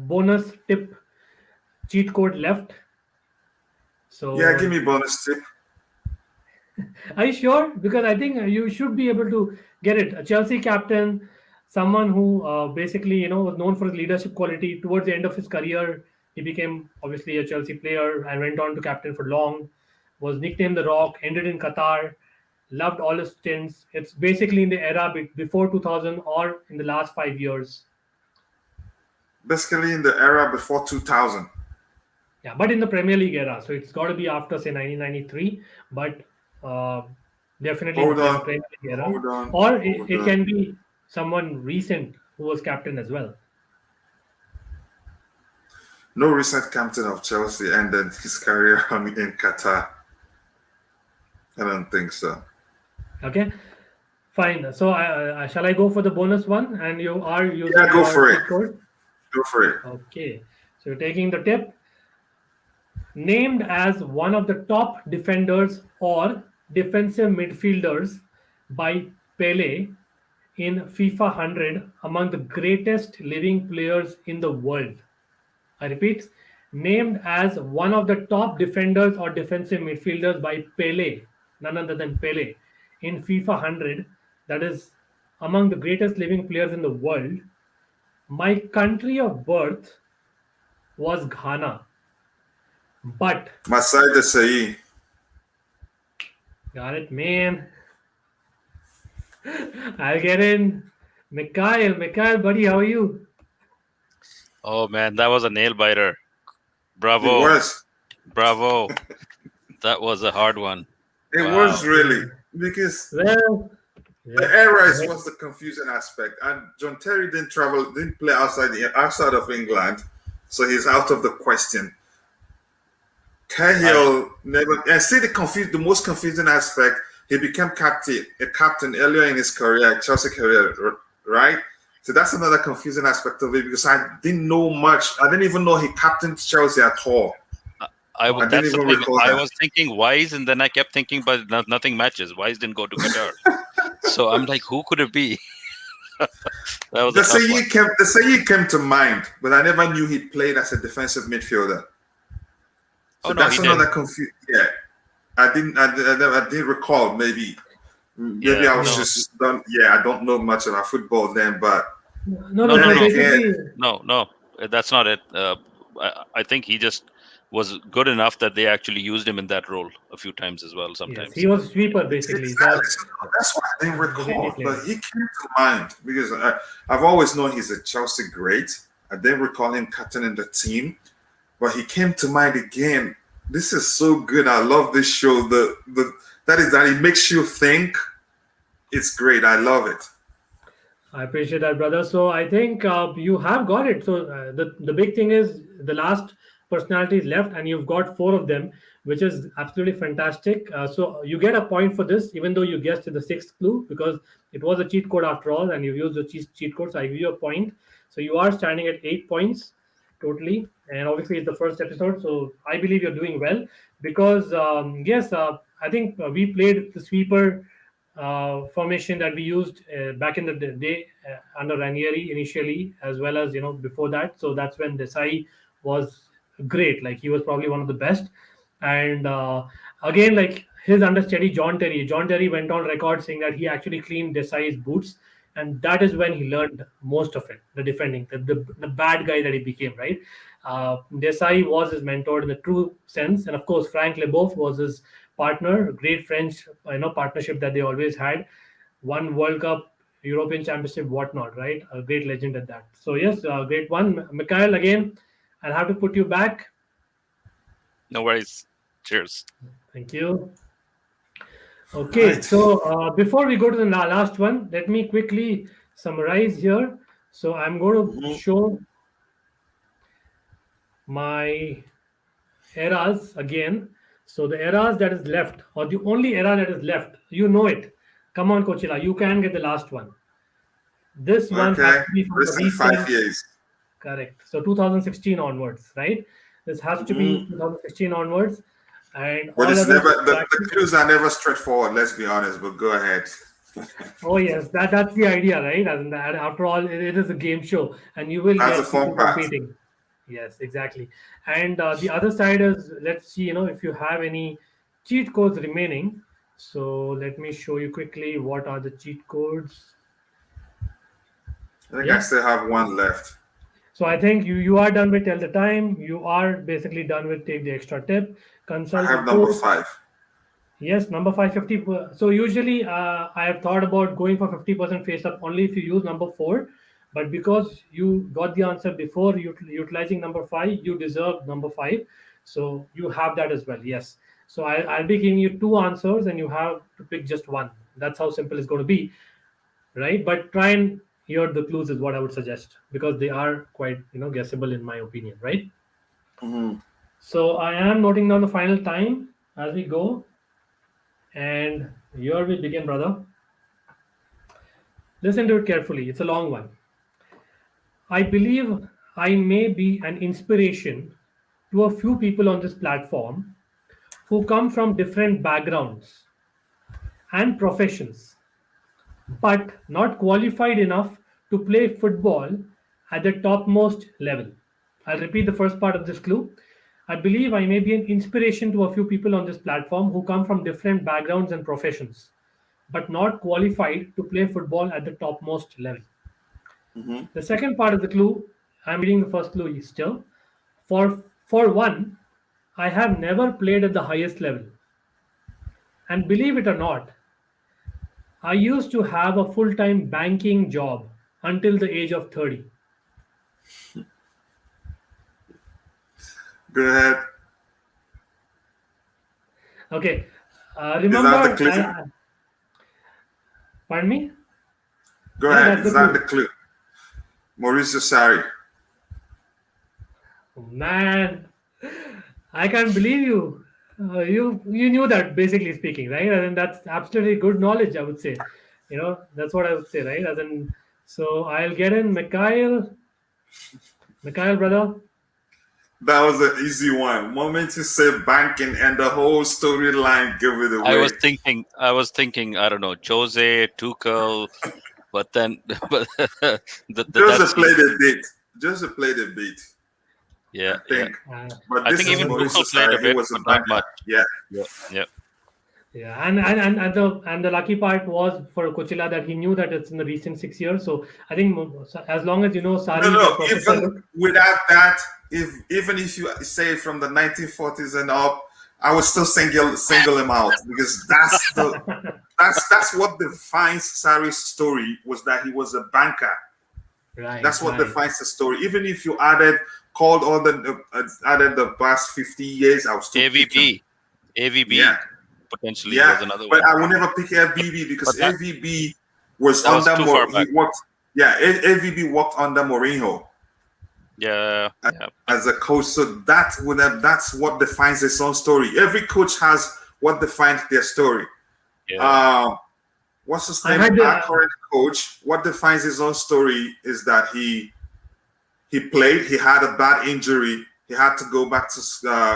Speaker 1: bonus tip cheat code left.
Speaker 3: Yeah, give
Speaker 1: So,
Speaker 3: me bonus tip.
Speaker 1: are you sure? Because I think you should be able to get it. A Chelsea captain, someone who basically was known for his leadership quality. Towards the end of his career, he became obviously a Chelsea player and went on to captain for long. Was nicknamed the Rock. Ended in Qatar. Loved all his stints. It's basically in the era before 2000 or in the last 5 years.
Speaker 3: Basically in the era before 2000.
Speaker 1: Yeah, but in the Premier League era, so it's got to be after say 1993, but uh, definitely in the
Speaker 3: Hold on.
Speaker 1: Premier League era,
Speaker 3: Hold on.
Speaker 1: or
Speaker 3: Hold
Speaker 1: it
Speaker 3: on.
Speaker 1: can be someone recent who was captain as well.
Speaker 3: No recent captain of Chelsea ended his career in Qatar. I don't think so.
Speaker 1: Okay, fine. So shall I go for the bonus one? And you are using
Speaker 3: Yeah, go
Speaker 1: your
Speaker 3: for it.
Speaker 1: cheat code.
Speaker 3: Go for it.
Speaker 1: Okay, so you're taking the tip. Named as one of the top defenders or defensive midfielders by Pele in FIFA 100 among the greatest living players in the world. I repeat, named as one of the top defenders or defensive midfielders by Pele, none other than Pele, in FIFA 100, that is among the greatest living players in the world. My country of birth was Ghana, but
Speaker 3: Masai Desailly.
Speaker 1: Got it, man. I'll get in. Mikhail, buddy, how are you?
Speaker 2: Oh man, that was a nail biter.
Speaker 3: It
Speaker 2: Bravo,
Speaker 3: was.
Speaker 2: bravo. That was a hard one.
Speaker 3: It was
Speaker 2: Wow.
Speaker 3: really because
Speaker 1: Well,
Speaker 3: the
Speaker 1: yeah.
Speaker 3: errors was the confusing aspect, and John Terry didn't play outside of England, so he's out of the question.
Speaker 2: I
Speaker 3: Cahill never. And see the most confusing aspect. He became a captain earlier in his career, Chelsea career, right? So that's another confusing aspect of it because I didn't know much. I didn't even know he captained Chelsea at all. I didn't
Speaker 2: that's the
Speaker 3: even
Speaker 2: thing.
Speaker 3: recall
Speaker 2: I
Speaker 3: that.
Speaker 2: was thinking Wise, and then I kept thinking, but nothing matches. Wise didn't go to Qatar, so I'm like, who could it be? That was a
Speaker 3: The
Speaker 2: tough one.
Speaker 3: Sayi came to mind, but I never knew he played as a defensive midfielder.
Speaker 2: Oh
Speaker 3: So
Speaker 2: no,
Speaker 3: that's
Speaker 2: he did.
Speaker 3: another confusion. Yeah, I didn't recall. Maybe
Speaker 2: Yeah,
Speaker 3: I was
Speaker 2: no,
Speaker 3: just done. Yeah, I don't know much about football then, but
Speaker 1: No,
Speaker 2: no,
Speaker 1: no.
Speaker 2: no,
Speaker 3: then
Speaker 1: So
Speaker 2: no,
Speaker 3: again,
Speaker 1: basically,
Speaker 2: no. That's not it. I think he just was good enough that they actually used him in that role a few times as well.
Speaker 1: yes,
Speaker 2: Sometimes.
Speaker 1: he was sweeper basically.
Speaker 3: exactly. So that's why I didn't
Speaker 1: The way they
Speaker 3: recall. But
Speaker 1: played.
Speaker 3: he came to mind because I've always known he's a Chelsea great. I didn't recall him captaining the team, but he came to mind again. This is so good. I love this show. The that is that it makes you think. It's great. I love it.
Speaker 1: I appreciate that, brother. So I think you have got it. So the big thing is the last personality is left, and you've got four of them, which is absolutely fantastic. So you get a point for this, even though you guessed the sixth clue, because it was a cheat code after all, and you used the cheat code. So I give you a point. So you are standing at 8 points totally, and obviously it's the first episode. So I believe you're doing well because yes, I think we played the sweeper formation that we used back in the day under Ranieri initially, as well as before that. So that's when Desai was great. Like he was probably one of the best. And again, like his understudy John Terry. John Terry went on record saying that he actually cleaned Desai's boots, and that is when he learned most of it, the defending, the bad guy that he became. Right. Desai was his mentor in the true sense, and of course Frank Leboeuf was his partner. Great French, partnership that they always had. One World Cup, European Championship, whatnot, right? A great legend at that. So yes, great one, Mikhail. Again, I'll have to put you back.
Speaker 2: No worries. Cheers.
Speaker 1: Thank you.
Speaker 3: All
Speaker 1: Okay,
Speaker 3: right.
Speaker 1: so before we go to the last one, let me quickly summarize here. So I'm going to
Speaker 3: Mhm.
Speaker 1: show my eras again. So the eras that is left, or the only era that is left, you know it. Come on, Coachila, you can get the last one. This one has
Speaker 3: Okay.
Speaker 1: to be from the
Speaker 3: Recent five
Speaker 1: recent,
Speaker 3: years.
Speaker 1: correct. So 2016 onwards, right? This has to be
Speaker 3: Mhm.
Speaker 1: 2016 onwards, and
Speaker 3: But
Speaker 1: all
Speaker 3: it's
Speaker 1: other
Speaker 3: never the
Speaker 1: distractions.
Speaker 3: clues are never straightforward. Let's be honest. But go ahead.
Speaker 1: Oh yes, that's the idea, right? And that, after all, it is a game show, and you will
Speaker 3: That's the
Speaker 1: get
Speaker 3: fun
Speaker 1: people
Speaker 3: part.
Speaker 1: competing. Yes, exactly. And the other side is, let's see, if you have any cheat codes remaining. So let me show you quickly what are the cheat codes.
Speaker 3: I think I
Speaker 1: Yeah.
Speaker 3: still have one left.
Speaker 1: So I think you are done with tell the time. You are basically done with take the extra tip.
Speaker 3: I
Speaker 1: Consult the
Speaker 3: have number
Speaker 1: code.
Speaker 3: 5.
Speaker 1: Yes, number 550. So usually I have thought about going for 50% face up only if you use number four. But because you got the answer before utilizing number five, you deserve number five. So you have that as well. Yes. So I'll be giving you two answers and you have to pick just one. That's how simple it's going to be, right? But try and hear the clues is what I would suggest because they are quite, guessable in my opinion, right?
Speaker 3: Mm-hmm.
Speaker 1: So I am noting down the final time as we go. And here we begin, brother. Listen to it carefully. It's a long one. I believe I may be an inspiration to a few people on this platform who come from different backgrounds and professions, but not qualified enough to play football at the topmost level. I'll repeat the first part of this clue. I believe I may be an inspiration to a few people on this platform who come from different backgrounds and professions, but not qualified to play football at the topmost level.
Speaker 3: Mm-hmm.
Speaker 1: The second part of the clue, I'm reading the first clue still. For one, I have never played at the highest level. And believe it or not, I used to have a full-time banking job until the age of 30.
Speaker 3: Go ahead.
Speaker 1: Okay.
Speaker 3: Is that the
Speaker 1: Remember,
Speaker 3: clue?
Speaker 1: pardon me?
Speaker 3: Go
Speaker 1: Yeah,
Speaker 3: ahead.
Speaker 1: that's the
Speaker 3: Is that the
Speaker 1: clue.
Speaker 3: clue? Mauricio Sarri.
Speaker 1: Man, I can't believe you. You knew that, basically speaking, right? And that's absolutely good knowledge, I would say. That's what I would say, right? As in, so I'll get in Mikhail, brother.
Speaker 3: That was an easy one. Moment you say banking and the whole storyline give it
Speaker 2: I
Speaker 3: away.
Speaker 2: was thinking, I don't know, Jose, Tuchel, but then, but
Speaker 3: Just to
Speaker 2: that's
Speaker 3: play the beat. Just to play the beat,
Speaker 2: yeah,
Speaker 3: I
Speaker 2: yeah.
Speaker 3: think.
Speaker 1: Uh,
Speaker 3: But
Speaker 2: I
Speaker 3: this
Speaker 2: think
Speaker 3: is
Speaker 2: even
Speaker 1: so
Speaker 3: Mauricio
Speaker 2: Tuchel played a
Speaker 3: Sarri. He
Speaker 2: bit,
Speaker 3: was a
Speaker 2: but not
Speaker 3: banker.
Speaker 2: much.
Speaker 3: Yeah.
Speaker 2: Yeah, yeah.
Speaker 1: yeah, and the lucky part was for Coachella that he knew that it's in the recent 6 years. So I think as long as
Speaker 3: No,
Speaker 1: Sari is a
Speaker 3: no.
Speaker 1: professor.
Speaker 3: Even without that, even if you say from the 1940s and up, I would still single him out because that's what defines Sarri's story was that he was a banker.
Speaker 1: Right,
Speaker 3: That's what
Speaker 1: right.
Speaker 3: defines the story. Even if you called all added the past 50 years, I would still pick him.
Speaker 2: AVB
Speaker 3: Yeah,
Speaker 2: potentially
Speaker 3: yeah.
Speaker 2: was another
Speaker 3: But
Speaker 2: one,
Speaker 3: I will never pick AVB
Speaker 2: but
Speaker 3: because AVB was
Speaker 2: that was
Speaker 3: under
Speaker 2: too far
Speaker 3: He
Speaker 2: back.
Speaker 3: worked. Yeah, AVB worked under Mourinho
Speaker 2: Yeah, yeah.
Speaker 3: as a coach. So that's what defines his own story. Every coach has what defines their story.
Speaker 2: Yeah.
Speaker 3: What's his
Speaker 1: I
Speaker 3: name?
Speaker 1: had
Speaker 3: Our
Speaker 1: the
Speaker 3: current coach. What defines his own story is that he played. He had a bad injury. He had to go back to.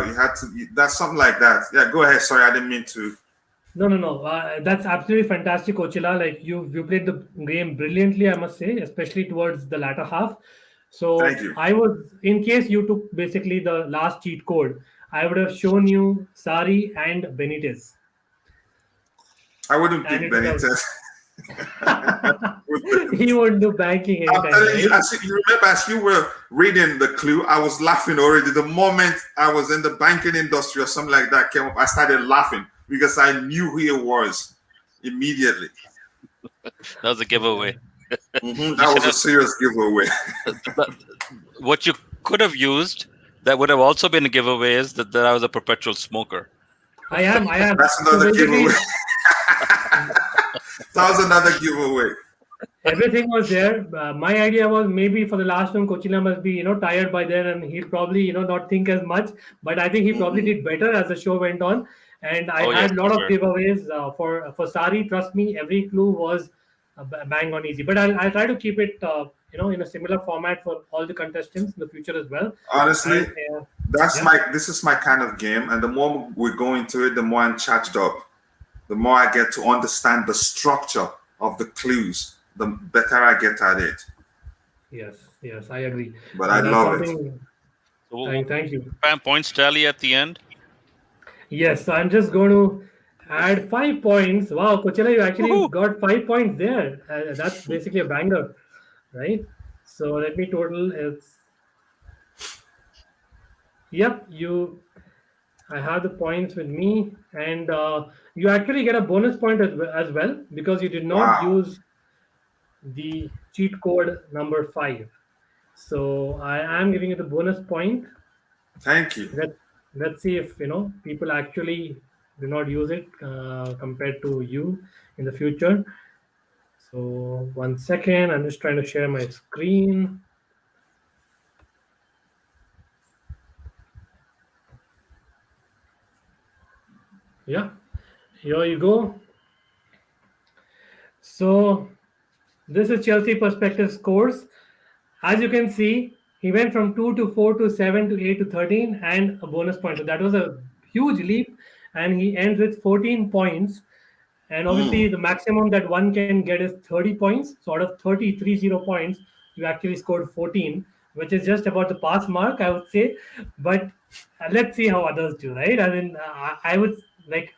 Speaker 3: He had to. That's something like that. Yeah, go ahead. Sorry, I didn't mean to.
Speaker 1: no. That's absolutely fantastic, Coachella. Like you played the game brilliantly, I must say, especially towards the latter half.
Speaker 3: Thank
Speaker 1: So
Speaker 3: you.
Speaker 1: I was, in case you took basically the last cheat code, I would have shown you Sari and Benitez,
Speaker 3: I wouldn't
Speaker 1: and
Speaker 3: pick
Speaker 1: it would have.
Speaker 3: Benitez.
Speaker 1: He won't do banking
Speaker 3: I'm
Speaker 1: anytime,
Speaker 3: telling you,
Speaker 1: right?
Speaker 3: you remember as you were reading the clue, I was laughing already. The moment I was in the banking industry or something like that came up, I started laughing because I knew who he was immediately.
Speaker 2: That was a giveaway. You
Speaker 3: That
Speaker 2: should
Speaker 3: was a
Speaker 2: have
Speaker 3: serious giveaway.
Speaker 2: what you could have used. That would have also been a giveaway is that I was a perpetual smoker.
Speaker 1: I am.
Speaker 3: That's
Speaker 1: So
Speaker 3: another giveaway.
Speaker 1: basically,
Speaker 3: That was another giveaway.
Speaker 1: everything was there. My idea was maybe for the last one, Coachella must be tired by then, and he'll probably not think as much. But I think he probably did better as the show went on. And I
Speaker 2: Oh yes,
Speaker 1: had a
Speaker 2: for
Speaker 1: lot of
Speaker 2: sure.
Speaker 1: giveaways for Sari. Trust me, every clue was bang on easy. But I'll try to keep it in a similar format for all the contestants in the future as well.
Speaker 3: Honestly,
Speaker 1: And
Speaker 3: that's
Speaker 1: yeah,
Speaker 3: this is my kind of game, and the more we go into it, the more I'm charged up. The more I get to understand the structure of the clues, the better I get at it.
Speaker 1: yes, I agree.
Speaker 3: But I
Speaker 1: That's
Speaker 3: love it.
Speaker 1: something.
Speaker 2: So
Speaker 1: Thank you.
Speaker 2: points tally at the end.
Speaker 1: Yes, so I'm just going to add 5 points. Wow, Coachella, you actually
Speaker 2: Woohoo!
Speaker 1: got 5 points there. That's basically a banger, right? So let me total. It's yep. I have the points with me, and you actually get a bonus point as well because you did not
Speaker 3: Wow.
Speaker 1: use the cheat code number 5. So I am giving you the bonus point.
Speaker 3: Thank you.
Speaker 1: Let's see if people actually do not use it compared to you in the future. So 1 second, I'm just trying to share my screen. Yeah, here you go. So this is Chelsea Perspective scores. As you can see, he went from 2 to 4 to 7 to 8 to 13 and a bonus point. So that was a huge leap. And he ends with 14 points. And obviously, the maximum that one can get is 30 points. So out of 30 points, you actually scored 14, which is just about the pass mark, I would say. But let's see how others do, right? I mean, I would like,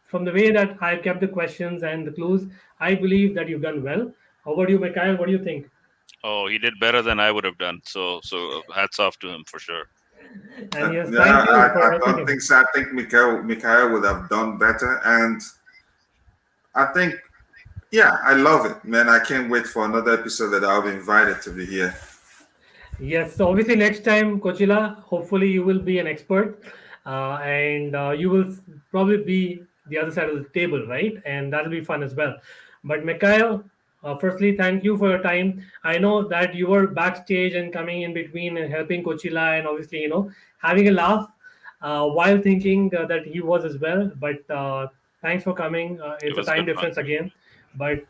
Speaker 1: from the way that I kept the questions and the clues, I believe that you've done well. How about you, Mikhail? What do you think?
Speaker 2: Oh, he did better than I would have done. So hats off to him for sure.
Speaker 1: And yes,
Speaker 3: Yeah,
Speaker 1: thank you for
Speaker 3: I
Speaker 1: helping
Speaker 3: don't
Speaker 1: him.
Speaker 3: think so. I think Mikhail would have done better, and I think, yeah, I love it, man. I can't wait for another episode that I'll be invited to be here.
Speaker 1: Yes, so obviously next time, Coachella, hopefully you will be an expert, and you will probably be the other side of the table, right? And that'll be fun as well. But Mikhail, firstly, thank you for your time. I know that you were backstage and coming in between and helping Coachella, and obviously, having a laugh while thinking that he was as well. But thanks for coming.
Speaker 2: It
Speaker 1: It's a
Speaker 2: was
Speaker 1: time
Speaker 2: good fun.
Speaker 1: difference again, but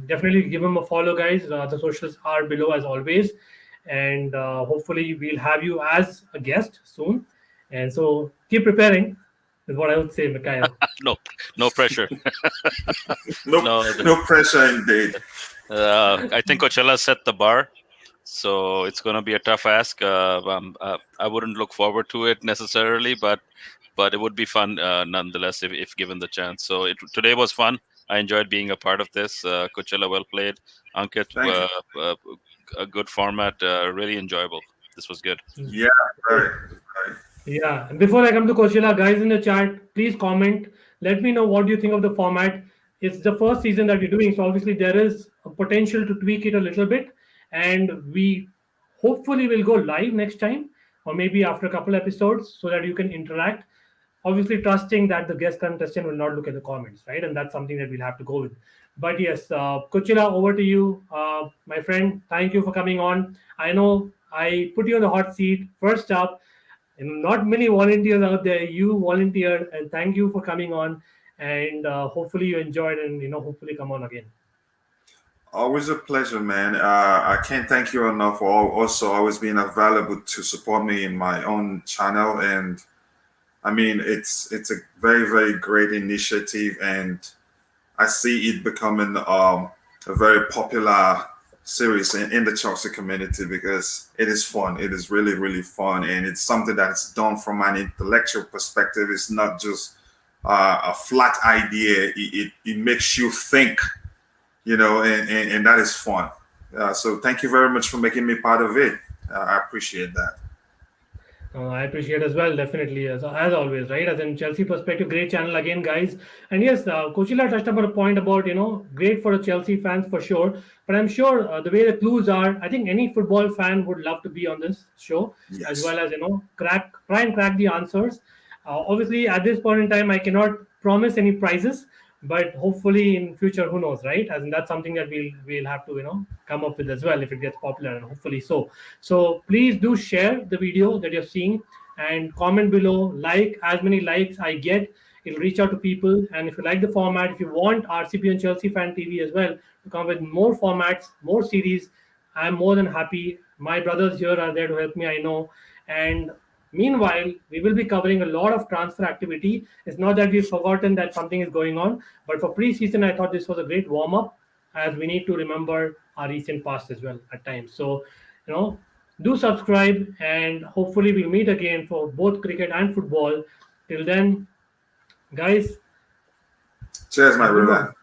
Speaker 1: definitely give him a follow, guys. The socials are below as always, and hopefully we'll have you as a guest soon. And so keep preparing is what I would say, Mikhail.
Speaker 2: No, no pressure.
Speaker 3: No,
Speaker 2: No,
Speaker 3: no pressure indeed.
Speaker 2: I think Coachella set the bar, so it's going to be a tough ask. I wouldn't look forward to it necessarily, but it would be fun nonetheless if given the chance. So today was fun. I enjoyed being a part of this. Coachella, well played. Ankit,
Speaker 3: Thank you.
Speaker 2: a good format. Really enjoyable. This was good.
Speaker 3: Yeah, right, right.
Speaker 1: Yeah. And before I come to Coachella, guys in the chat, please comment. Let me know what do you think of the format. It's the first season that we're doing, so obviously there is a potential to tweak it a little bit, and we hopefully will go live next time, or maybe after a couple episodes, so that you can interact. Obviously, trusting that the guest contestant will not look at the comments, right? And that's something that we'll have to go with. But yes, Coachella, over to you, my friend. Thank you for coming on. I know I put you on the hot seat first up, and not many volunteers out there. You volunteered, and thank you for coming on. And hopefully you enjoyed, and hopefully come on again.
Speaker 3: Always a pleasure, man. I can't thank you enough for also always being available to support me in my own channel. And I mean, it's a very, very great initiative, and I see it becoming a very popular series in the Chelsea community because it is fun. It is really, really fun, and it's something that's done from an intellectual perspective. It's not just a flat idea. It makes you think, and that is fun. So thank you very much for making me part of it. I appreciate that.
Speaker 1: I appreciate as well, definitely, as always, right? As in Chelsea Perspective, great channel again, guys. And yes, Coachella touched upon a point about, great for the Chelsea fans for sure. But I'm sure the way the clues are, I think any football fan would love to be on this show, as
Speaker 3: Yes.
Speaker 1: well as, try and crack the answers. Obviously, at this point in time, I cannot promise any prizes, but hopefully in future, who knows, right? As in that's something that we'll have to, come up with as well if it gets popular, and hopefully so. So please do share the video that you're seeing and comment below. Like as many likes I get, it'll reach out to people. And if you like the format, if you want RCBian Chelsea Fan TV as well to come with more formats, more series, I'm more than happy. My brothers here are there to help me, I know. And meanwhile, we will be covering a lot of transfer activity. It's not that we've forgotten that something is going on, but for preseason, I thought this was a great warm up, as we need to remember our recent past as well at times. So, do subscribe, and hopefully we'll meet again for both cricket and football. Till then, guys,
Speaker 3: Cheers, my
Speaker 1: have a good
Speaker 3: brother.
Speaker 1: one.